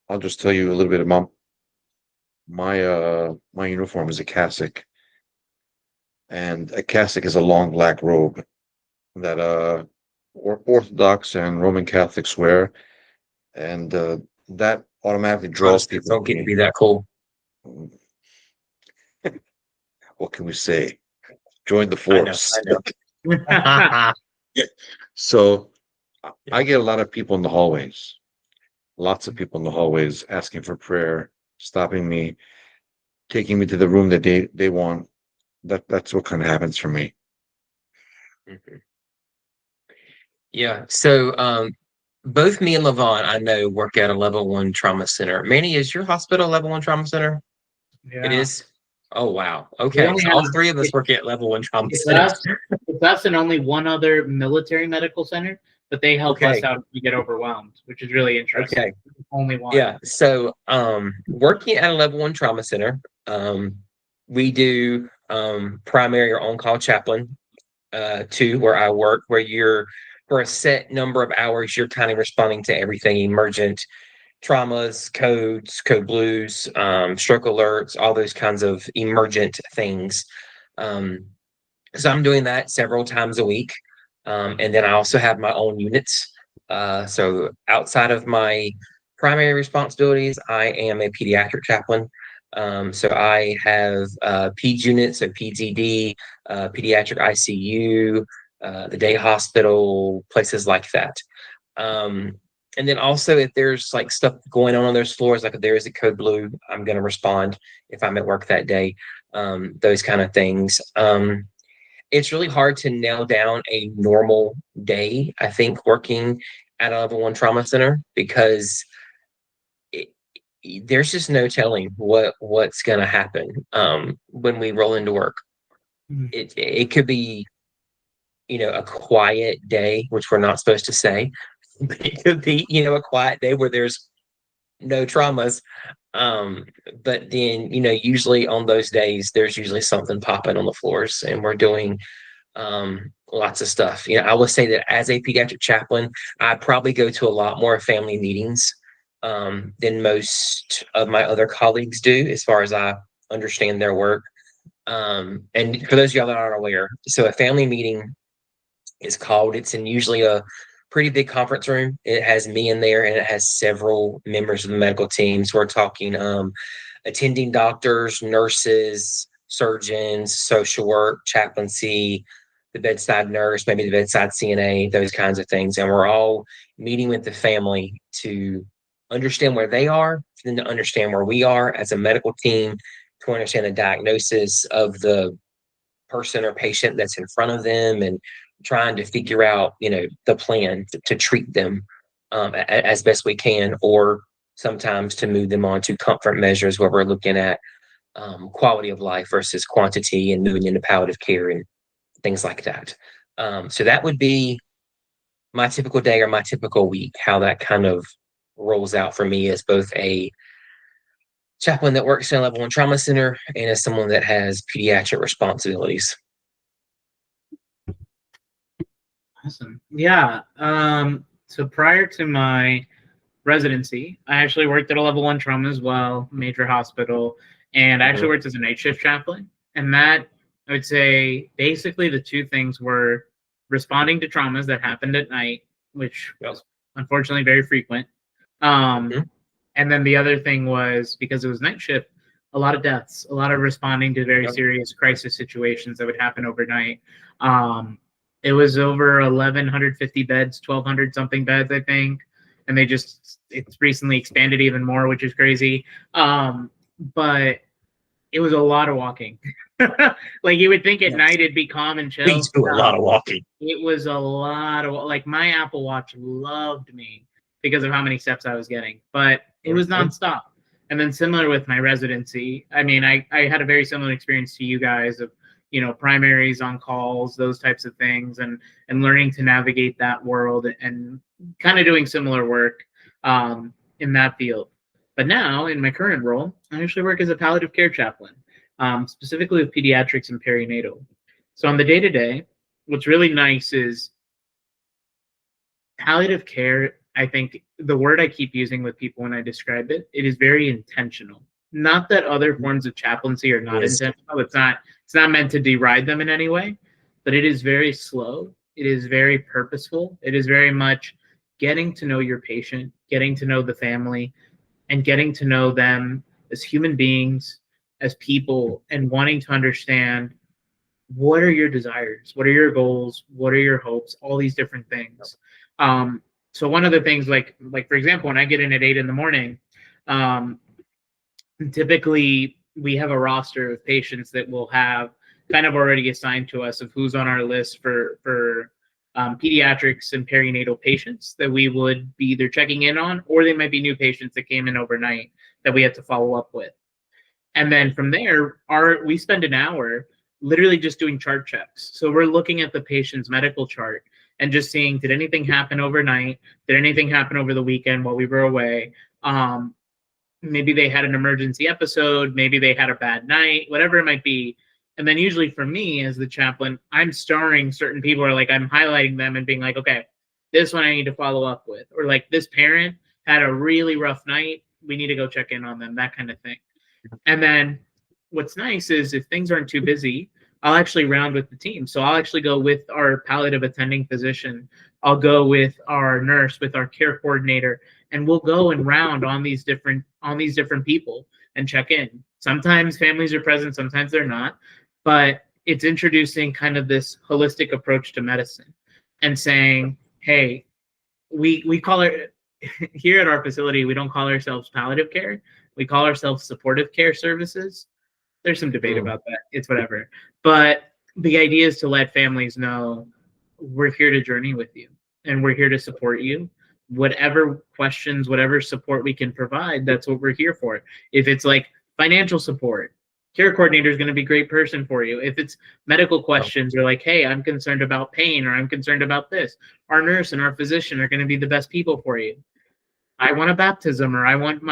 I'll just tell you a little bit about my uniform is a cassock, and a cassock is a long black robe that Orthodox and Roman Catholics wear, and that automatically draws Protestants people don't to get to me. be that cool. What can we say? Join the I know. force. I So I know. get a lot of people in the hallways, lots of people in the hallways asking for prayer, stopping me, taking me to the room that they want. That's what kind of happens for me. Mhm. Yeah. So both me and Levon, I know, work at a level one trauma center. Manny, is your hospital a level one trauma center? It Yeah. is. Oh wow. We Okay. only So have all three of us it, work at level one trauma it's centers. us, it's us and only one other military medical center, but they help us Okay. out if we get overwhelmed, which is really interesting. Okay. Only one. Yeah. So working at a level one trauma center, um, we do primary or on-call chaplain two, where I work, where you're for a set number of hours, you're kind of responding to everything emergent traumas, codes, code blues, stroke alerts, all those kinds of emergent things. Um, so I'm doing that several times a week. And then I also have my own units. So outside of my primary responsibilities, I am a pediatric chaplain. So I have PEDS units, so PZD, pediatric ICU, the day hospital, places like that. Um, and then also, if there's like stuff going on those floors, like if there is a code blue, I'm going to respond if I'm at work that day. Those kind of things. It's really hard to nail down a normal day, I think, working at a level one trauma center because it, there's just no telling what's going to happen when we roll into work. Mhm. It could be a quiet day, which we're not supposed to say, but it could be a quiet day where there's no traumas. Um, but then usually on those days, there's usually something popping on the floors, and we're doing lots of stuff. I will say that as a pediatric chaplain, I probably go to a lot more family meetings than most of my other colleagues do, as far as I understand their work. And for those of y'all that aren't aware, so a family meeting is called. It's in usually a pretty big conference room. It has me in there, and it has several members of the medical team. So we're talking attending doctors, nurses, surgeons, social work, chaplaincy, the bedside nurse, maybe the bedside CNA, those kinds of things. And we're all meeting with the family to understand where they are, for them to understand where we are as a medical team, to understand the diagnosis of the person or patient that's in front of them, and trying to figure out the plan to treat them as best we can, or sometimes to move them on to comfort measures where we're looking at quality of life versus quantity, and moving into palliative care and things like that. So that would be my typical day or my typical week, how that kind of rolls out for me as both a chaplain that works in a level one trauma center and as someone that has pediatric responsibilities. Awesome. Yeah. So prior to my residency, I actually worked at a level one trauma as well, major hospital, and I actually worked as a night shift chaplain. And that I would say basically the two things were responding to traumas that happened at night, which was unfortunately very frequent. Mhm. And then the other thing was, because it was night shift, a lot of deaths, a lot of responding to very Yep. serious crisis situations that would happen overnight. It was over 1,150 beds, 1,200 something beds, I think. And it's recently expanded even more, which is crazy. But it was a lot of walking. Like you would think at Yes. night it'd be calm and chill. We do a lot of walking. It was a lot of, like, my Apple Watch loved me because of how many steps I was getting, but it was nonstop. And then similar with my residency, I mean, I had a very similar experience to you guys of, primaries on calls, those types of things, and learning to navigate that world and kind of doing similar work in that field. But now in my current role, I actually work as a palliative care chaplain, specifically with pediatrics and perinatal. So on the day-to-day, what's really nice is palliative care. I think the word I keep using with people when I describe it, it is very intentional. Not that other forms of chaplaincy are not intentional. It's not meant to deride them in any way, but it is very slow. It is very purposeful. It is very much getting to know your patient, getting to know the family, and getting to know them as human beings, as people, and wanting to understand what are your desires, what are your goals, what are your hopes, all these different things. So one of the things, like for example, when I get in at 8 in the morning, typically we have a roster of patients that will have kind of already assigned to us of who's on our list for pediatrics and perinatal patients that we would be either checking in on, or they might be new patients that came in overnight that we have to follow up with. And then from there, we spend an hour literally just doing chart checks. So we're looking at the patient's medical chart and just seeing, did anything happen overnight? Did anything happen over the weekend while we were away? Maybe they had an emergency episode. Maybe they had a bad night, whatever it might be. And then usually for me as the chaplain, I'm starring certain people, or like I'm highlighting them and being like, okay, this one I need to follow up with. Or like, this parent had a really rough night. We need to go check in on them, that kind of thing. And then what's nice is if things aren't too busy, I'll actually round with the team. So I'll actually go with our palliative attending physician. I'll go with our nurse, with our care coordinator, and we'll go and round on these different people and check in. Sometimes families are present, sometimes they're not, but it's introducing kind of this holistic approach to medicine and saying, hey, we call it here at our facility, we don't call ourselves palliative care. We call ourselves supportive care services. There's some debate about that. It's whatever. But the idea is to let families know we're here to journey with you and we're here to support you. Whatever questions, whatever support we can provide, that's what we're here for. If it's like financial support, care coordinator is going to be a great person for you. If it's medical questions, or like, hey, I'm concerned about pain, or I'm concerned about this, our nurse and our physician are going to be the best people for you. I want a baptism, or I want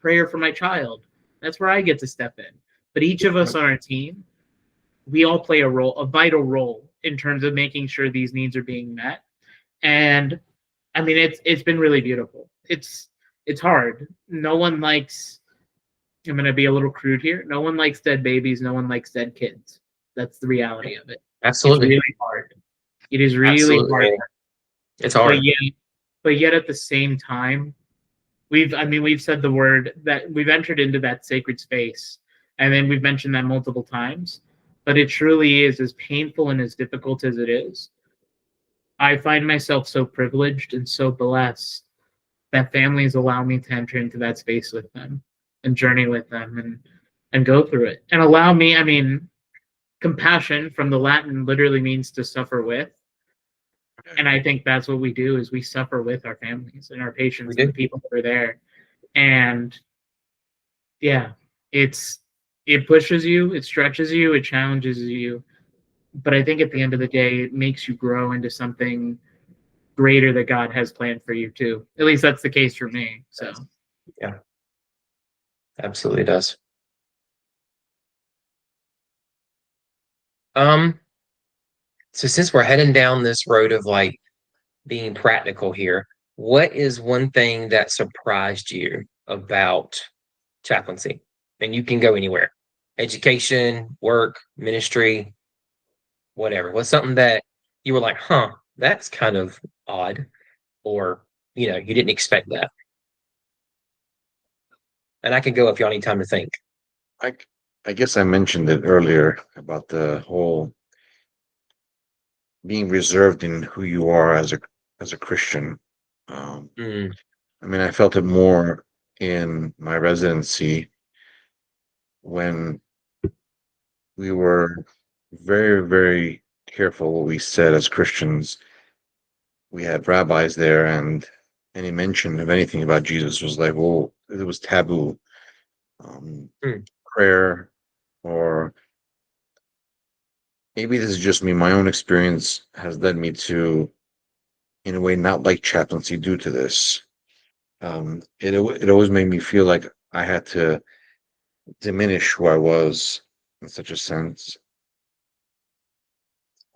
prayer for my child. That's where I get to step in. But each of us on our team, we all play a vital role in terms of making sure these needs are being met. And I mean, it's been really beautiful. It's hard. No one likes, I'm going to be a little crude here, no one likes dead babies. No one likes dead kids. That's the reality of it. Absolutely. It's really hard. It is really hard. It's hard. But yet at the same time, we've said the word that we've entered into that sacred space, and then we've mentioned that multiple times. But it truly is, as painful and as difficult as it is, I find myself so privileged and so blessed that families allow me to enter into that space with them and journey with them and go through it and allow me. I mean, compassion from the Latin literally means to suffer with. And I think that's what we do, is we suffer with our families and our patients and the people that are there. And yeah, it pushes you, it stretches you, it challenges you. But I think at the end of the day, it makes you grow into something greater that God has planned for you too. At least that's the case for me. So yeah, absolutely does. So since we're heading down this road of like being practical here, what is one thing that surprised you about chaplaincy? And you can go anywhere. education, work, ministry, whatever? What's something that you were like, huh, that's kind of odd, or you didn't expect that? And I can go if y'all need time to think. I I guess I mentioned it earlier about the whole being reserved in who you are as a Christian. Um, Mm, I mean, I felt it more in my residency when we were very, very careful what we said as Christians. We had rabbis there, and any mention of anything about Jesus was like, well, it was taboo. Um, mm, Prayer, or maybe this is just me, my own experience has led me to, in a way, not like chaplaincy due to this. It always made me feel like I had to diminish who I was in such a sense.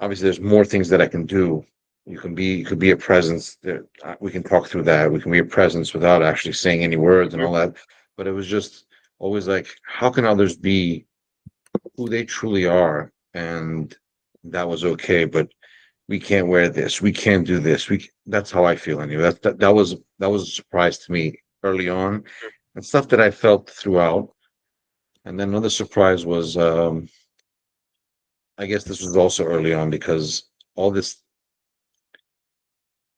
Obviously, there's more things that I can do. You could be a presence. That we can talk through that. We can be a presence without actually saying any words and mhm. all that. But it was just always like, how can others be who they truly are? And that was okay. But we can't wear this. We can't do this. That's how I feel anyway. That was a surprise to me early on, and stuff that I felt throughout. And then another surprise was, I guess this was also early on because all this,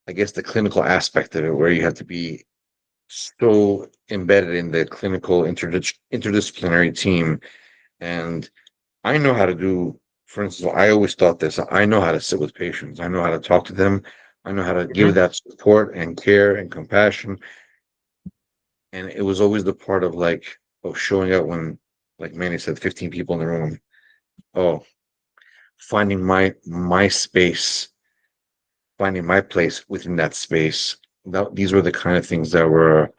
I guess the clinical aspect of it, where you have to be so embedded in the clinical interdisciplinary team. And I know how to do, for instance, I always thought this, I know how to sit with patients. I know how to talk to them. I know how to give Mhm. that support and care and compassion. And it was always the part of like, oh, showing up when, like Manny said, 15 people in the room. Oh, finding my space, finding my place within that space. These were the kind of things that were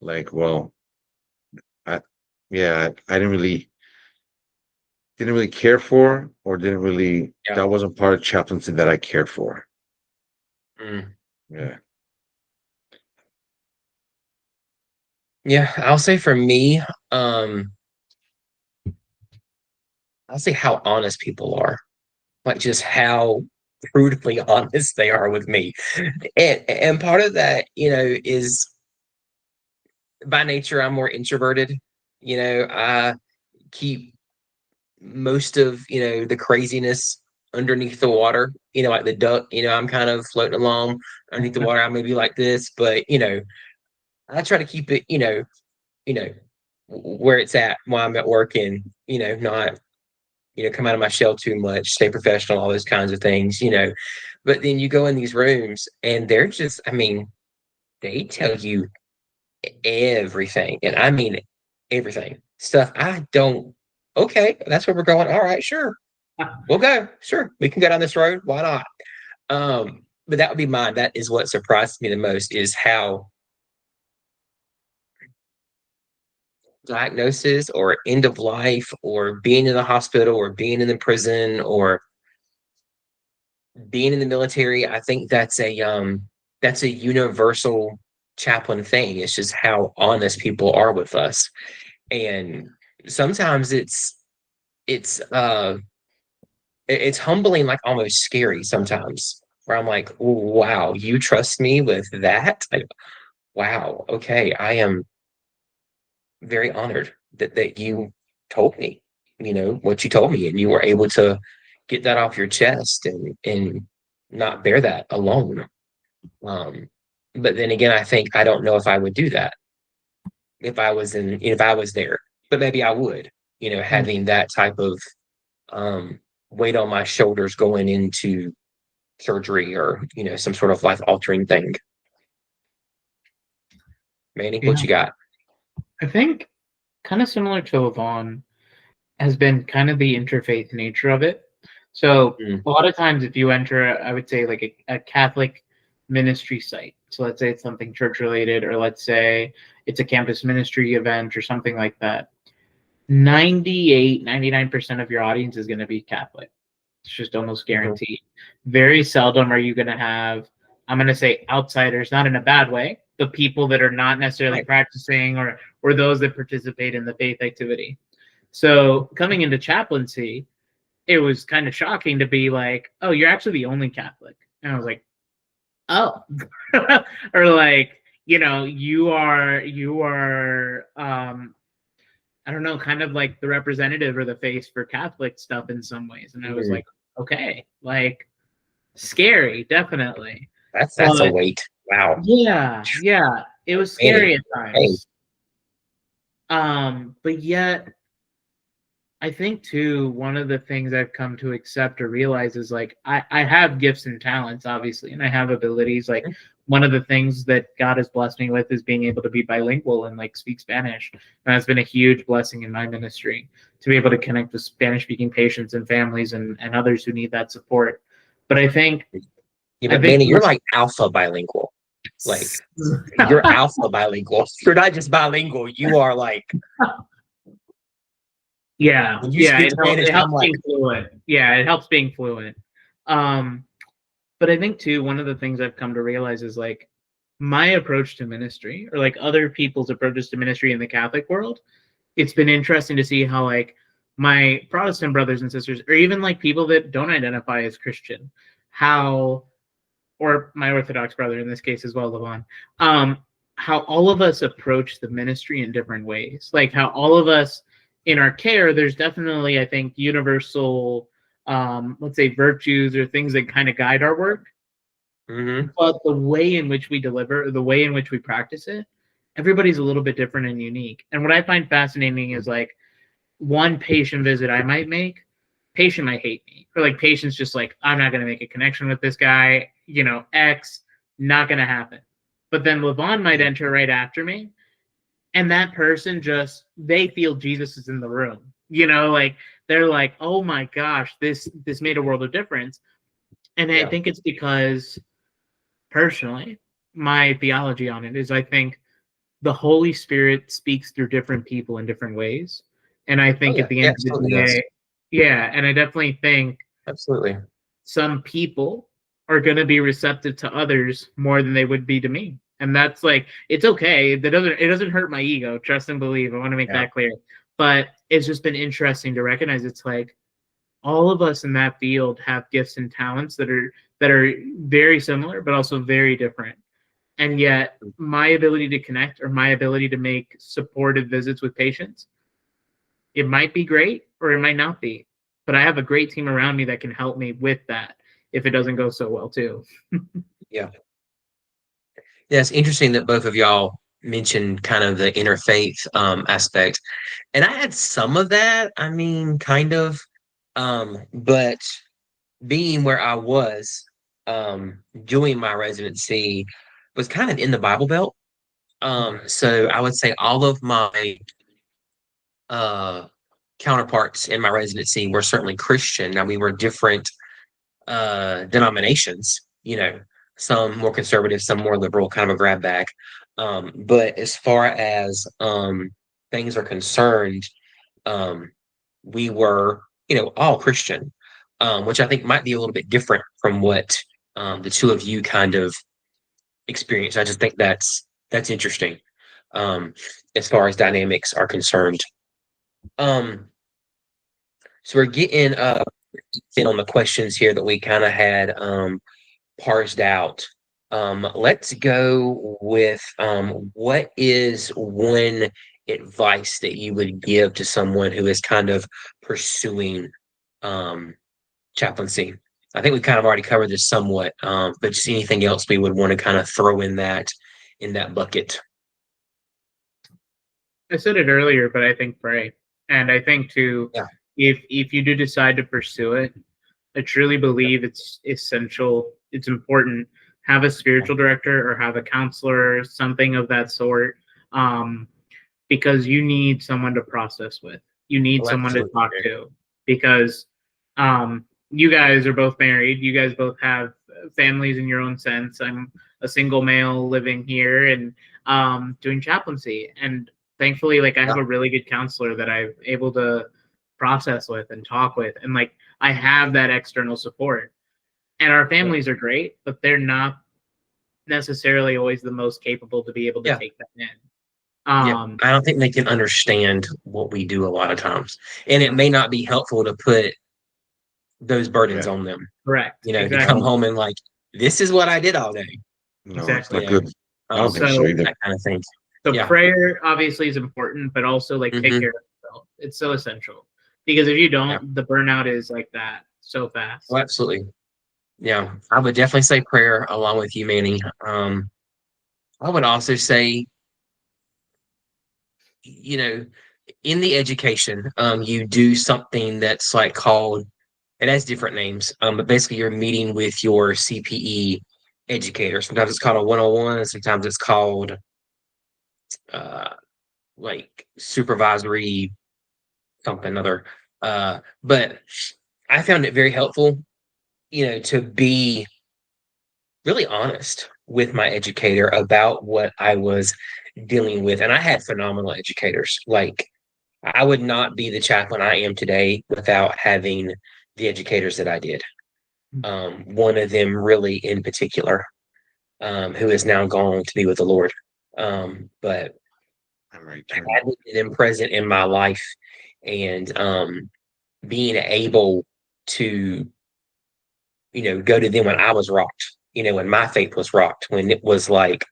like, well, I, yeah, I didn't really care for, or didn't really, Yeah. that wasn't part of chaplaincy that I cared for. Mm. Yeah. Yeah, I'll say for me, um, I'll say how honest people are, like just how brutally honest they are with me. And part of that, is by nature I'm more introverted. I keep most of, the craziness underneath the water, like the duck, I'm kind of floating along underneath the water. I may be like this, but I try to keep it, you know, where it's at while I'm at work, and, not, come out of my shell too much, stay professional, all those kinds of things. But then you go in these rooms and they're just, I mean, they tell you everything. And I mean everything. Stuff I don't, okay, that's where we're going. All right, sure. We'll go. Sure. We can go down this road. Why not? But that would be mine. That is what surprised me the most, is how diagnosis or end of life or being in the hospital or being in the prison or being in the military, I think that's a universal chaplain thing. It's just how honest people are with us. And sometimes it's it's humbling, like almost scary sometimes, where I'm like, wow, you trust me with that? Like, wow, okay, I am very honored that you told me, what you told me, and you were able to get that off your chest and not bear that alone. Um, but then again, I think I don't know if I would do that if I was there, but maybe I would, having that type of um weight on my shoulders going into surgery or, some sort of life altering thing. Manny, what Yeah, you got? I think kind of similar to Levon has been kind of the interfaith nature of it. So Mm, a lot of times, if you enter, I would say like a Catholic ministry site. So let's say it's something church related, or let's say it's a campus ministry event or something like that. 99% of your audience is going to be Catholic. It's just almost mhm. guaranteed. Very seldom are you going to have, I'm going to say outsiders, not in a bad way, but people that are not necessarily Right. practicing or those that participate in the faith activity. So coming into chaplaincy, it was kind of shocking to be like, oh, you're actually the only Catholic. And I was like, oh. Or like, you are I don't know, kind of like the representative or the face for Catholic stuff in some ways. And I was like, okay, like scary, definitely. That's a weight. Wow. Yeah, it was scary at times. But yet I think too, one of the things I've come to accept or realize is like I have gifts and talents, obviously, and I have abilities. Like one of the things that God has blessed me with is being able to be bilingual and like speak Spanish. And that's been a huge blessing in my ministry to be able to connect with Spanish speaking patients and families and others who need that support. But I think Manny, you're like alpha bilingual. Like you're alpha bilingual. You're not just bilingual, you are like it helps being fluent. Yeah, it helps being fluent. But I think too, one of the things I've come to realize is like my approach to ministry, or like other people's approaches to ministry in the Catholic world. It's been interesting to see how like my Protestant brothers and sisters, or even like people that don't identify as Christian, or my Orthodox brother in this case as well, Levon, how all of us approach the ministry in different ways. Like how all of us in our care, there's definitely, I think, universal, let's say, virtues or things that kind of guide our work. Mm-hmm. But the way in which we deliver, the way in which we practice it, everybody's a little bit different and unique. And what I find fascinating is like one patient visit I might make, patient might hate me. Or like patient's just like, I'm not going to make a connection with this guy, X, not going to happen. But then Levon might enter right after me. And that person they feel Jesus is in the room. Like they're like, oh my gosh, this made a world of difference. And I think it's because personally, my theology on it is I think the Holy Spirit speaks through different people in different ways. And I think at the end of the day, and I definitely think absolutely some people are going to be receptive to others more than they would be to me. And that's like, it's okay. It doesn't hurt my ego. Trust and believe. I want to make that clear. But it's just been interesting to recognize it's like all of us in that field have gifts and talents that are very similar, but also very different. And yet my ability to connect or my ability to make supportive visits with patients, it might be great or it might not be. But I have a great team around me that can help me with that if it doesn't go so well too. Yeah, it's interesting that both of y'all mentioned kind of the interfaith aspect. And I had some of that, I mean, kind of, but being where I was doing my residency was kind of in the Bible Belt. So I would say all of my counterparts in my residency were certainly Christian. Now we were different denominations, some more conservative, some more liberal, kind of a grab bag. But as far as things are concerned, we were, all Christian, which I think might be a little bit different from what the two of you kind of experienced. I just think that's interesting as far as dynamics are concerned. So we're getting on the questions here that we kind of had parsed out. Let's go with what is one advice that you would give to someone who is kind of pursuing chaplaincy? I think we kind of already covered this somewhat, but just anything else we would want to kind of throw in that bucket. I said it earlier, but I think pray. And I think too, if you do decide to pursue it, I truly believe it's essential. It's important. Have a spiritual director or have a counselor, something of that sort, because you need someone to process with. You need someone to talk to, because you guys are both married. You guys both have families in your own sense. I'm a single male living here and doing chaplaincy. And thankfully, like I have a really good counselor that I'm able to process with and talk with. And like I have that external support. And our families are great, but they're not necessarily always the most capable to be able to take that in. Yeah, Um, I don't think they can understand what we do a lot of times, and it may not be helpful to put those burdens Yeah. on them. correct. To come Exactly. home and like, this is what I did all day. No, it's Exactly. not good. I don't think so So either. That kind of thing. so Yeah. prayer obviously is important, but also like take Hmm. care of yourself. It's so essential because if you Yeah. don't, the burnout is like that so fast. Well, absolutely. Yeah, I would definitely say prayer along with you, Manny. I would also say, you know, in the education, you do something that's like called, it has different names, but basically you're meeting with your CPE educator. Sometimes it's called a 101, and sometimes it's called uh, like supervisory something other. But I found it very helpful, to be really honest with my educator about what I was dealing with. And I had phenomenal educators. Like, I would not be the chaplain I am today without having the educators that I did. One of them, really in particular, who is now gone to be with the Lord. But I'm right. having them present in my life and being able to, go to them when I was rocked, when my faith was rocked, when it was like,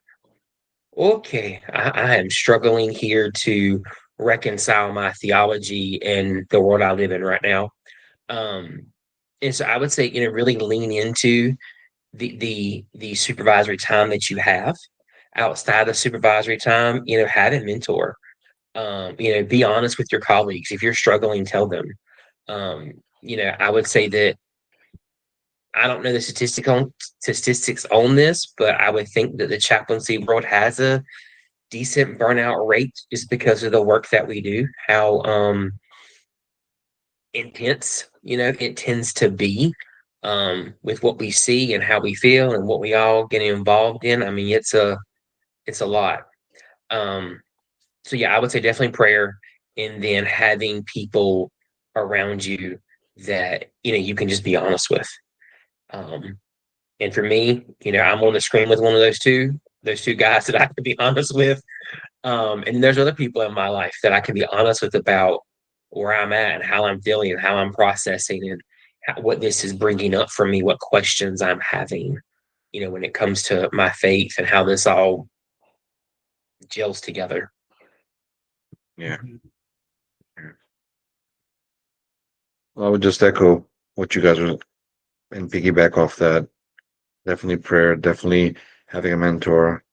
okay, I am struggling here to reconcile my theology and the world I live in right now. Um, and so I would say, really lean into the supervisory time that you have. Outside of supervisory time, have a mentor. Be honest with your colleagues. If you're struggling, tell them. I would say that I don't know the statistics on this, but I would think that the chaplaincy world has a decent burnout rate just because of the work that we do, how intense, it tends to be, with what we see and how we feel and what we all get involved in. I mean, it's a lot. Um, so yeah, I would say definitely prayer, and then having people around you that you can just be honest with. Um, and for me, I'm on the screen with one of those two guys that I can be honest with. And there's other people in my life that I can be honest with about where I'm at and how I'm feeling and how I'm processing and what this is bringing up for me, what questions I'm having, when it comes to my faith and how this all gels together. Yeah. Yeah. Well, I would just echo what you guys are and piggyback off that. Definitely prayer, definitely having a mentor.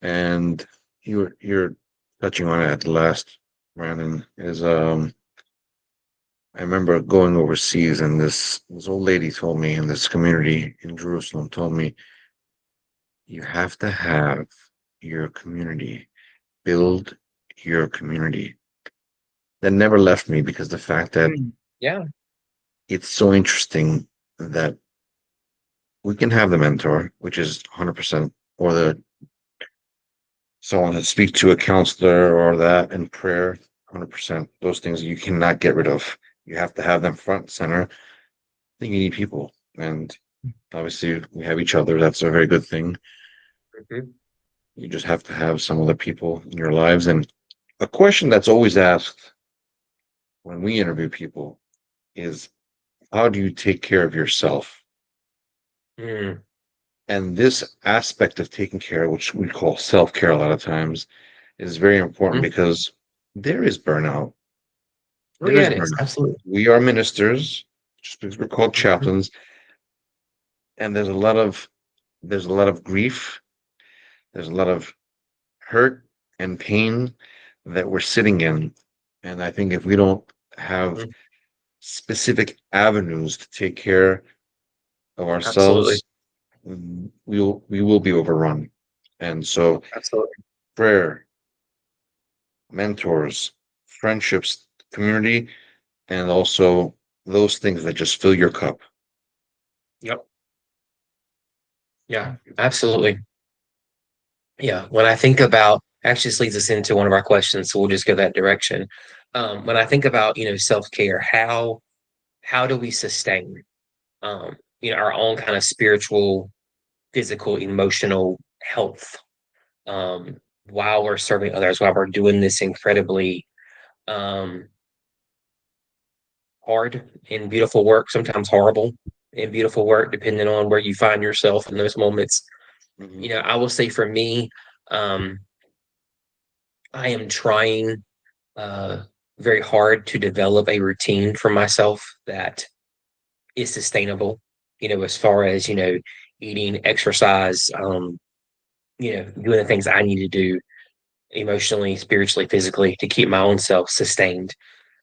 And you're touching on it at the last, Brandon, is I remember going overseas and this old lady told me in this community in Jerusalem told me you have to have your community, build your community. That never left me because the fact that Yeah. it's so interesting that we can have the mentor, which is 100%, or the someone to speak to a counselor or that in prayer, 100%. Those things you cannot get rid of. You have to have them front and center. I think you need people, and obviously we have each other. That's a very good thing. Mhm. You just have to have some other people in your lives. And a question that's always asked when we interview people is, how do you take care of yourself? Mm. And this aspect of taking care, which we call self care a lot of times, is very important Mm. because there is burnout. Oh There yeah, is it is. burnout. Absolutely. We are ministers, just because we're called Mhm. chaplains, and there's a lot of grief, there's a lot of hurt and pain that we're sitting in. And I think if we don't have Mhm. specific avenues to take care of Absolutely. ourselves, we will be overrun. And so Absolutely. prayer, mentors, friendships, community, and also those things that just fill your cup. Yep. Yeah, absolutely. Yeah. When I think about, actually, this leads us into one of our questions, so we'll just go that direction. When I think about, self-care, how do we sustain, our own kind of spiritual, physical, emotional health? Um, while we're serving others, while we're doing this incredibly um, hard and beautiful work, sometimes horrible and beautiful work, depending on where you find yourself in those moments. Mhm. I will say for me, um, I am trying uh, very hard to develop a routine for myself that is sustainable, as far as, eating, exercise, doing the things I need to do emotionally, spiritually, physically to keep my own self sustained.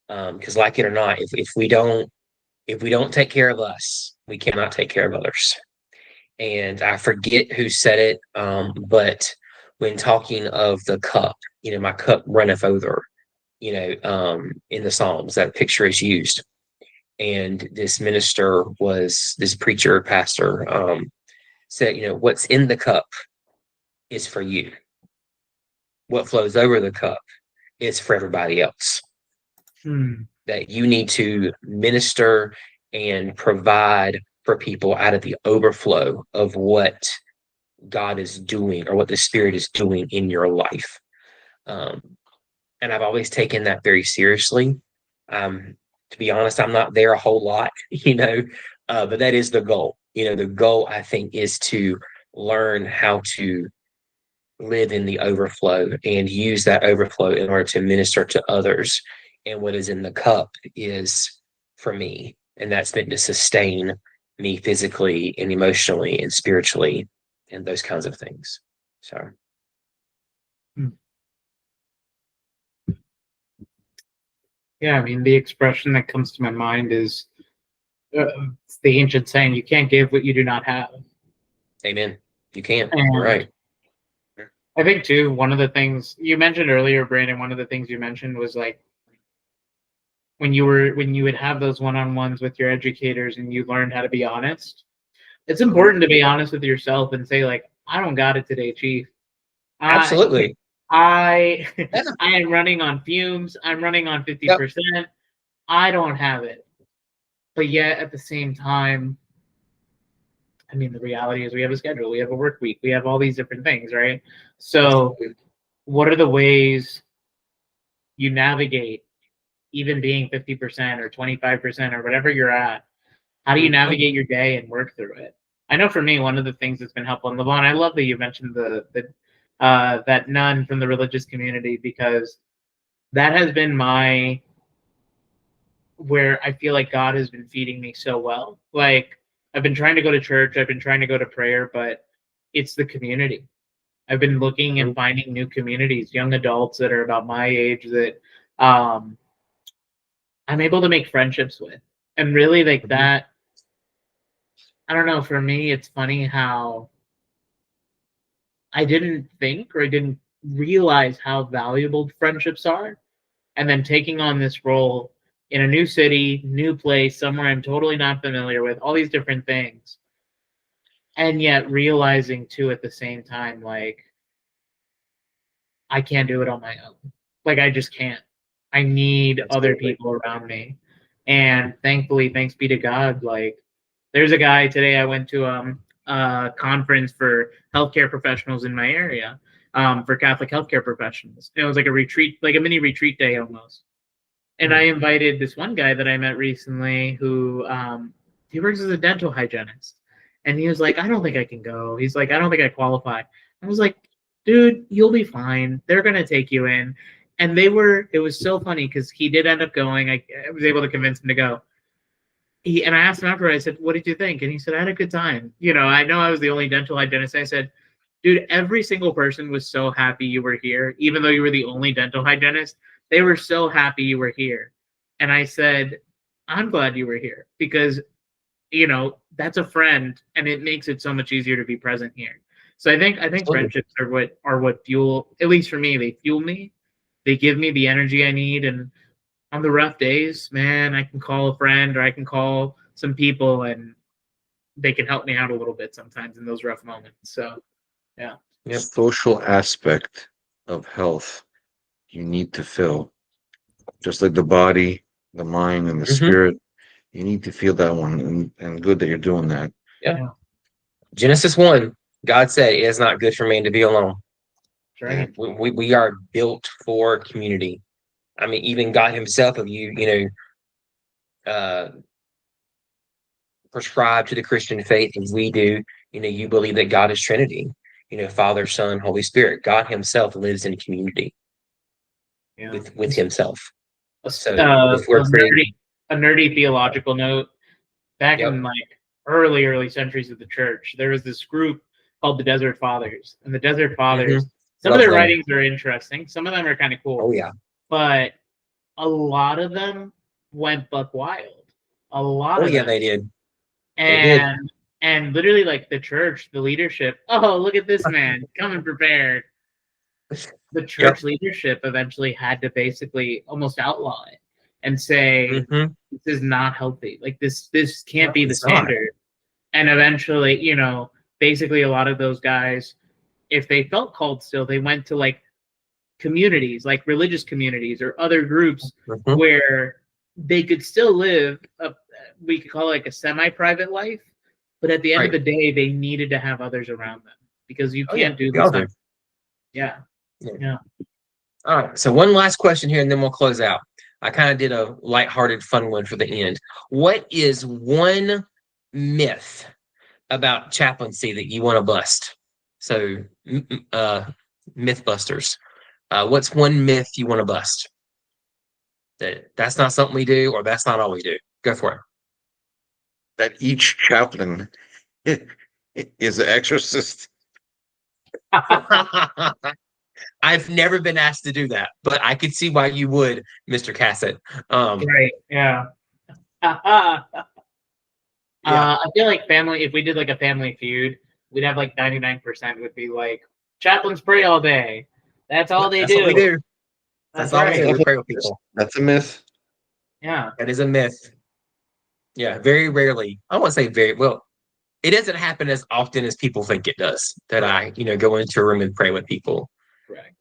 Because like it or not, if we don't take care of us, we cannot take care of others. And I forget who said it, but when talking of the cup, my cup runneth over, in the Psalms, that picture is used. And this preacher, pastor, said, what's in the cup is for you. What flows over the cup is for everybody else. That you need to minister and provide for people out of the overflow of what God is doing or what the Spirit is doing in your life. Um, and I've always taken that very seriously. To be honest, I'm not there a whole lot, but that is the goal. The goal, I think, is to learn how to live in the overflow and use that overflow in order to minister to others. And what is in the cup is for me. And that's meant to sustain me physically and emotionally and spiritually and those kinds of things. So, Yeah, I mean, the expression that comes to my mind is it's the ancient saying, you can't give what you do not have. amen. You can. You're And right. I think, too, one of the things you mentioned earlier, Brandon, one of the things you mentioned was like when you would have those one-on-ones with your educators and you learned how to be honest. It's important to be honest with yourself and say, like, I don't got it today, Chief. I Absolutely. I Yeah. I am running on fumes. I'm running on 50%. I don't have it. But yet at the same time, I mean, the reality is we have a schedule, we have a work week, we have all these different things, right? So what are the ways you navigate even being 50% or 25% or whatever you're at? How do you navigate your day and work through it? I know for me, one of the things that's been helpful, and Levon, I love that you mentioned the that nun from the religious community, because that has been my where I feel like God has been feeding me so well. Like I've been trying to go to church, I've been trying to go to prayer, but it's the community. I've been looking and finding new communities, young adults that are about my age that um, I'm able to make friendships with. And really like that, I don't know, for me, it's funny how I didn't think or I didn't realize how valuable friendships are. And then taking on this role in a new city, new place, somewhere I'm totally not familiar with, all these different things. And yet realizing too at the same time, like, I can't do it on my own. Like, I just can't. I need other people around me. And thankfully, thanks be to God, like, there's a guy today I went to a conference for healthcare professionals in my area, for Catholic healthcare professionals. It was like a retreat, like a mini retreat day almost. And I invited this one guy that I met recently who he works as a dental hygienist. And he was like, I don't think I can go. He's like, I don't think I qualify. I was like, dude, you'll be fine. They're going to take you in. And it was so funny because he did end up going. I was able to convince him to go. And I asked him after, I said, what did you think? And he said, I had a good time. I know I was the only dental hygienist. I said, dude, every single person was so happy you were here, even though you were the only dental hygienist. They were so happy you were here. And I said, I'm glad you were here because, that's a friend and it makes it so much easier to be present here. So I think friendships are what fuel, at least for me, they fuel me. They give me the energy I need. And on the rough days, man, I can call a friend or I can call some people and they can help me out a little bit sometimes in those rough moments. So yeah. Yep. Social aspect of health you need to fill, just like the body, the mind, and the spirit. You need to feel that one, and good that you're doing that. Yeah. Genesis 1, God said, it is not good for man to be alone. That's right. We are built for community. I mean, even God Himself, if prescribe to the Christian faith as we do, you believe that God is Trinity, Father, Son, Holy Spirit. God Himself lives in community Yeah. with Himself. A, So if we're a nerdy theological note. Back in Yep. like early centuries of the church, there was this group called the Desert Fathers, and the Desert Fathers. Some Love of their them. writings are interesting. Some of them are kind of cool. Oh yeah. But a lot of them went buck wild. A lot Oh of yeah, them. they did. And literally like the church, the leadership, oh, look at this man coming prepared. The church leadership eventually had to basically almost outlaw it and say this is not healthy. Like this can't be the standard. And eventually, basically a lot of those guys, if they felt called still, they went to like communities, like religious communities or other groups where they could still live we could call it like a semi-private life, but at the end of the day, they needed to have others around them because you can't do this. Yeah. All right. So one last question here, and then we'll close out. I kind of did a lighthearted, fun one for the end. What is one myth about chaplaincy that you want to bust? So, Mythbusters. What's one myth you want to bust? That's not something we do, or that's not all we do. Go for it. That each chaplain is an exorcist. I've never been asked to do that, but I could see why you would, Mr. Cassett. Right. Yeah. I feel like if we did like a family feud, we'd have like 99% would be like, chaplains pray all day. That's all they do. That's what we do. That's all right. we do. We pray with people. That's a myth. Yeah. That is a myth. Yeah, very rarely. I won't say very well. It doesn't happen as often as people think it does. That I, go into a room and pray with people. Correct.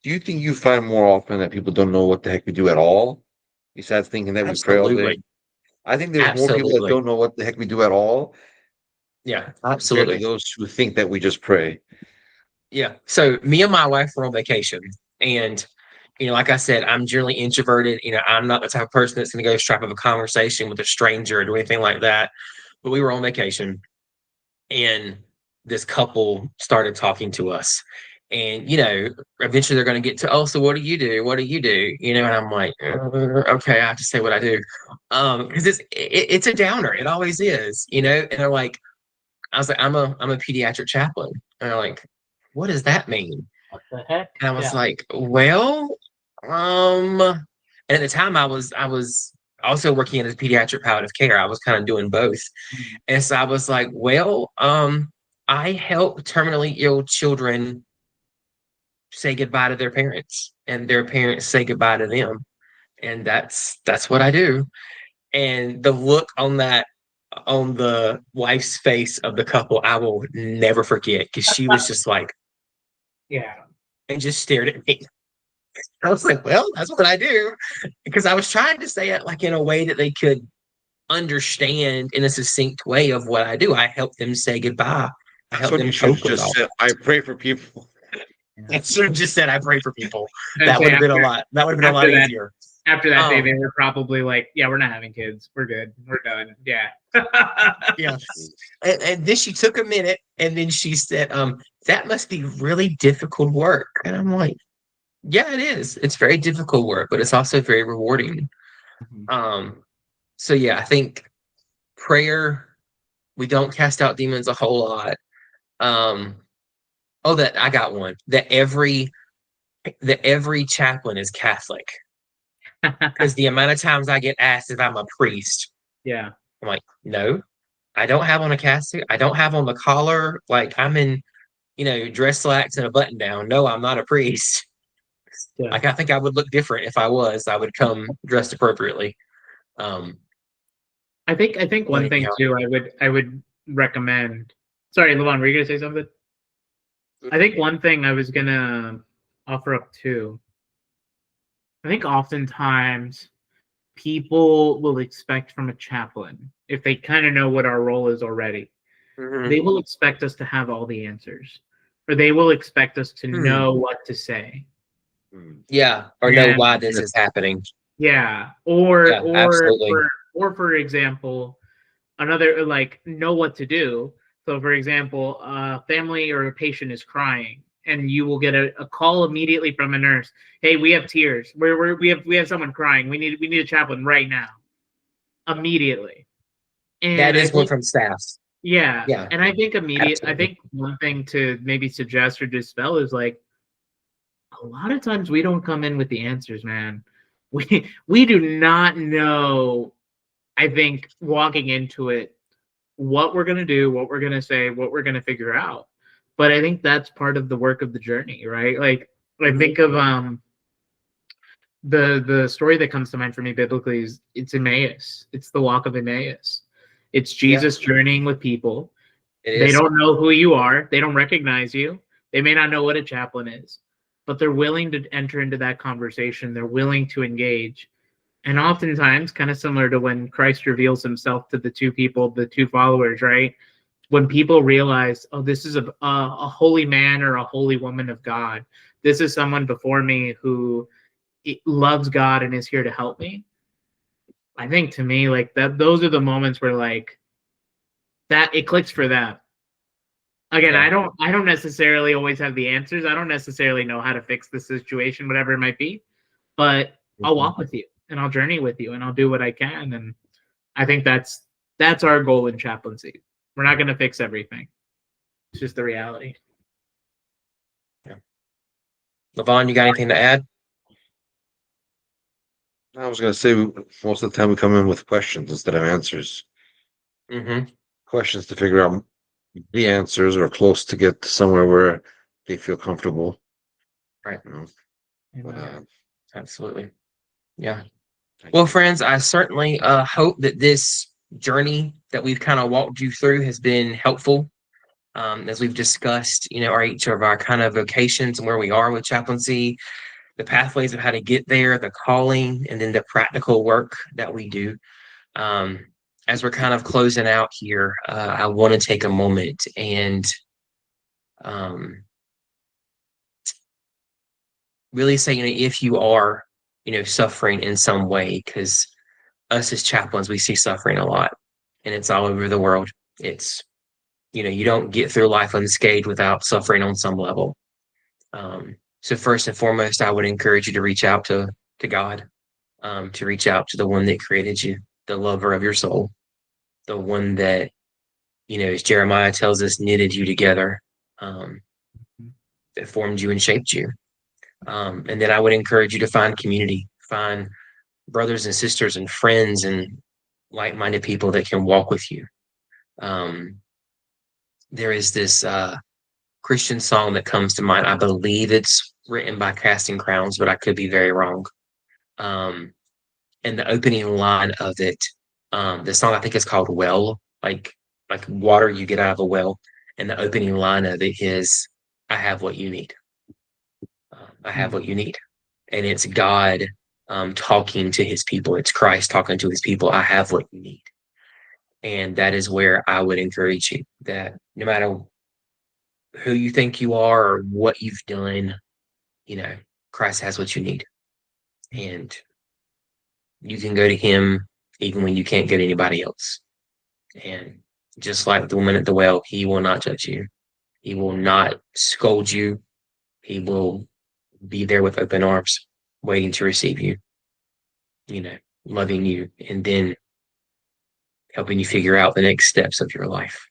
Do you think you find more often that people don't know what the heck we do at all, besides thinking that we pray all day? I think there's more people that don't know what the heck we do at all. Yeah, absolutely. Those who think that we just pray. Yeah. So me and my wife were on vacation, and like I said, I'm generally introverted. I'm not the type of person that's going to go strike up a conversation with a stranger or do anything like that. But we were on vacation, and this couple started talking to us. And, eventually they're going to get to, oh, so what do you do? What do you do? And I'm like, okay, I have to say what I do. Because it's a downer. It always is, and they're like, I was like, I'm a pediatric chaplain. And they're like, what does that mean? What the heck? And I was like, well, and at the time I was also working in a pediatric palliative care. I was kind of doing both. And so I was like, well, I help terminally ill children say goodbye to their parents, and their parents say goodbye to them. And that's what I do. And the look on the wife's face of the couple, I will never forget, because she was just like, yeah, and just stared at me. I was like, well, that's what I do. Because I was trying to say it like in a way that they could understand in a succinct way of what I do. I help them say goodbye. I help them cope with all. I pray for people. I should have just said I pray for people. That would have been a lot. That would have been a lot easier. After that day, they were probably like, yeah, we're not having kids. We're good. We're done. Yeah. Yeah. And then she took a minute, and then she said, that must be really difficult work. And I'm like, yeah, it is. It's very difficult work, but it's also very rewarding. So yeah, I think prayer, we don't cast out demons a whole lot. That I got one. That every chaplain is Catholic. Because the amount of times I get asked if I'm a priest. Yeah. I'm like, no, I don't have on a cassock. I don't have on the collar. Like, I'm in, dress slacks and a button down. No, I'm not a priest. Yeah. Like, I think I would look different if I was. I would come dressed appropriately. I think one thing too, I would recommend. Sorry, Levon, were you gonna say something? I think one thing I was gonna offer up too. I think oftentimes people will expect from a chaplain, if they kind of know what our role is already, they will expect us to have all the answers. or they will expect us to Hmm. know what to say. Yeah, or know And why this is happening. yeah, Yeah, absolutely. for example, another like know what to do. So, for example, a family or a patient is crying, and you will get a call immediately from a nurse. Hey, we have tears. We have someone crying. We need a chaplain right now, immediately. That And I is one think from staff. yeah, Yeah, and I think I absolutely. think one thing to maybe suggest or dispel is like a lot of times we don't come in with the answers, man. We do not know. I think walking into it what we're going to do, what we're going to say, what we're going to figure out. But I think that's part of the work of the journey, right? Like I think of the story that comes to mind for me biblically is it's Emmaus. It's the walk of Emmaus. It's Yeah, Jesus journeying with people. it They is. don't know who you are. They don't recognize you. They may not know what a chaplain is, but they're willing to enter into that conversation. They're willing to engage. And oftentimes, kind of similar to when Christ reveals himself to the two people, the two followers, right? When people realize, oh, this is a holy man or a holy woman of God. This is someone before me who loves God and is here to help me. I think to me, like that, those are the moments where like that it clicks for them. Again, Yeah. I don't necessarily always have the answers. I don't necessarily know how to fix the situation, whatever it might be, but I'll Mhm. walk with you and I'll journey with you and I'll do what I can. And I think that's our goal in chaplaincy. We're not going to fix everything. It's just the reality. Yeah. Levon, you got anything to add? I was going to say, most of the time we come in with questions instead of answers. Mm-hmm. Questions to figure out the answers or close to get to somewhere where they feel comfortable. Right. You know, but, Absolutely. Yeah. thank Well, you. friends, I certainly hope that this journey that we've kind of walked you through has been helpful. As we've discussed, our each of our kind of vocations and where we are with chaplaincy, the pathways of how to get there, the calling, and then the practical work that we do. Um, as we're kind of closing out here, I want to take a moment and um, really say, if you are, suffering in some way, because us as chaplains, we see suffering a lot, and it's all over the world. It's, you don't get through life unscathed without suffering on some level. So first and foremost, I would encourage you to reach out to God, to reach out to the one that created you, the lover of your soul, the one that, as Jeremiah tells us, knitted you together, um, that formed you and shaped you. And then I would encourage you to find community, find brothers and sisters and friends and like-minded people that can walk with you. Um, there is this Christian song that comes to mind. I believe it's written by Casting Crowns, but I could be very wrong. Um, and the opening line of it, the song I think is called "Well," like water you get out of a well. And the opening line of it is, "I have what you need. I have what you need," and it's God talking to His people. It's Christ talking to His people. I have what you need, and that is where I would encourage you that no matter who you think you are or what you've done, you know, Christ has what you need. And you can go to him even when you can't go to anybody else. And just like the woman at the well, he will not judge you. He will not scold you. He will be there with open arms, waiting to receive you, loving you, and then helping you figure out the next steps of your life.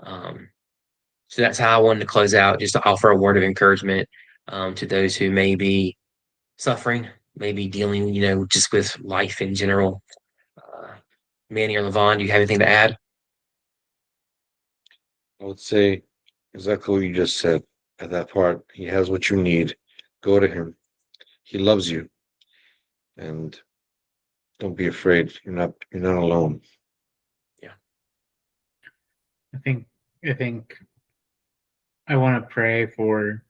Um, so that's how I wanted to close out, just to offer a word of encouragement to those who may be suffering, maybe dealing, just with life in general. Uh, Manny or Levon, do you have anything to add? I would say exactly what you just said at that part. He has what you need. Go to him. He loves you. And don't be afraid. You're not alone. Yeah. I think I want to pray for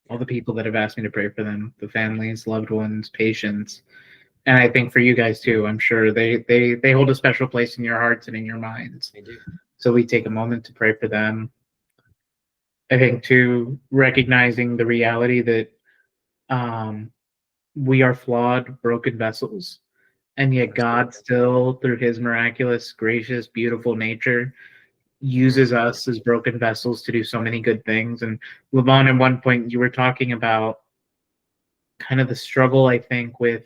all the people that have asked me to pray for them, the families, loved ones, patients. And I think for you guys too, I'm sure they hold a special place in your hearts and in your minds. They do. So we take a moment to pray for them. I think too, recognizing the reality that we are flawed, broken vessels, and yet God still, through His miraculous, gracious, beautiful nature, uses us as broken vessels to do so many good things. And Levon, at one point, you were talking about kind of the struggle, I think, with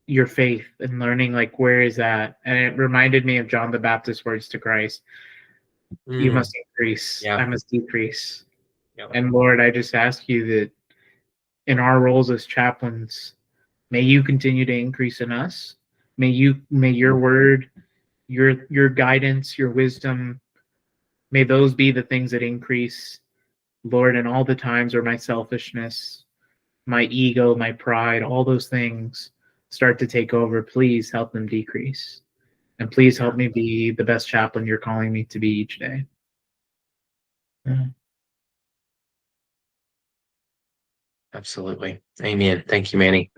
your faith and learning, like, where is that? And it reminded me of John the Baptist's words to Christ: "You must increase, Yeah. I must decrease." Yeah. And Lord, I just ask you that in our roles as chaplains, may you continue to increase in us. May your word, your guidance, your wisdom, may those be the things that increase, Lord, in all the times where my selfishness, my ego, my pride, all those things start to take over. Please help them decrease. And please help me be the best chaplain you're calling me to be each day. Yeah. Absolutely. Amen. Thank you, Manny.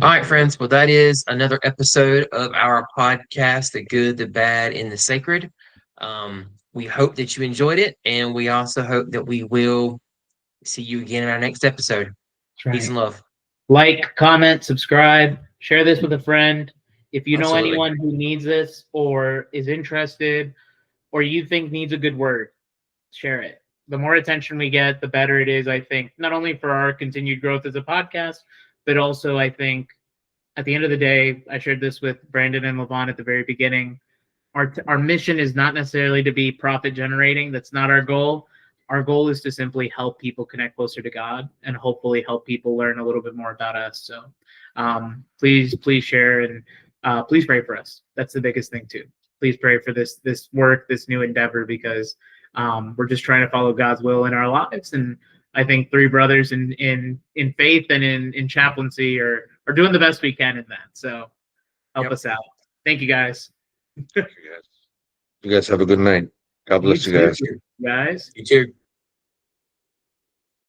All right, friends. Well, that is another episode of our podcast, The Good, the Bad, and the Sacred. We hope that you enjoyed it, and we also hope that we will see you again in our next episode. That's right. Peace and love. Like, comment, subscribe, share this with a friend. If you know Absolutely. anyone who needs this or is interested or you think needs a good word, share it. The more attention we get, the better it is, I think, not only for our continued growth as a podcast, but also I think at the end of the day, I shared this with Brandon and Levon at the very beginning. Our mission is not necessarily to be profit generating. That's not our goal. Our goal is to simply help people connect closer to God and hopefully help people learn a little bit more about us. So please share and please pray for us. That's the biggest thing too. Please pray for this work, this new endeavor, because we're just trying to follow God's will in our lives. And I think three brothers in faith and in chaplaincy are doing the best we can in that. So help us out. Thank you, guys. You guys have a good night. God bless you guys. Guys. You too.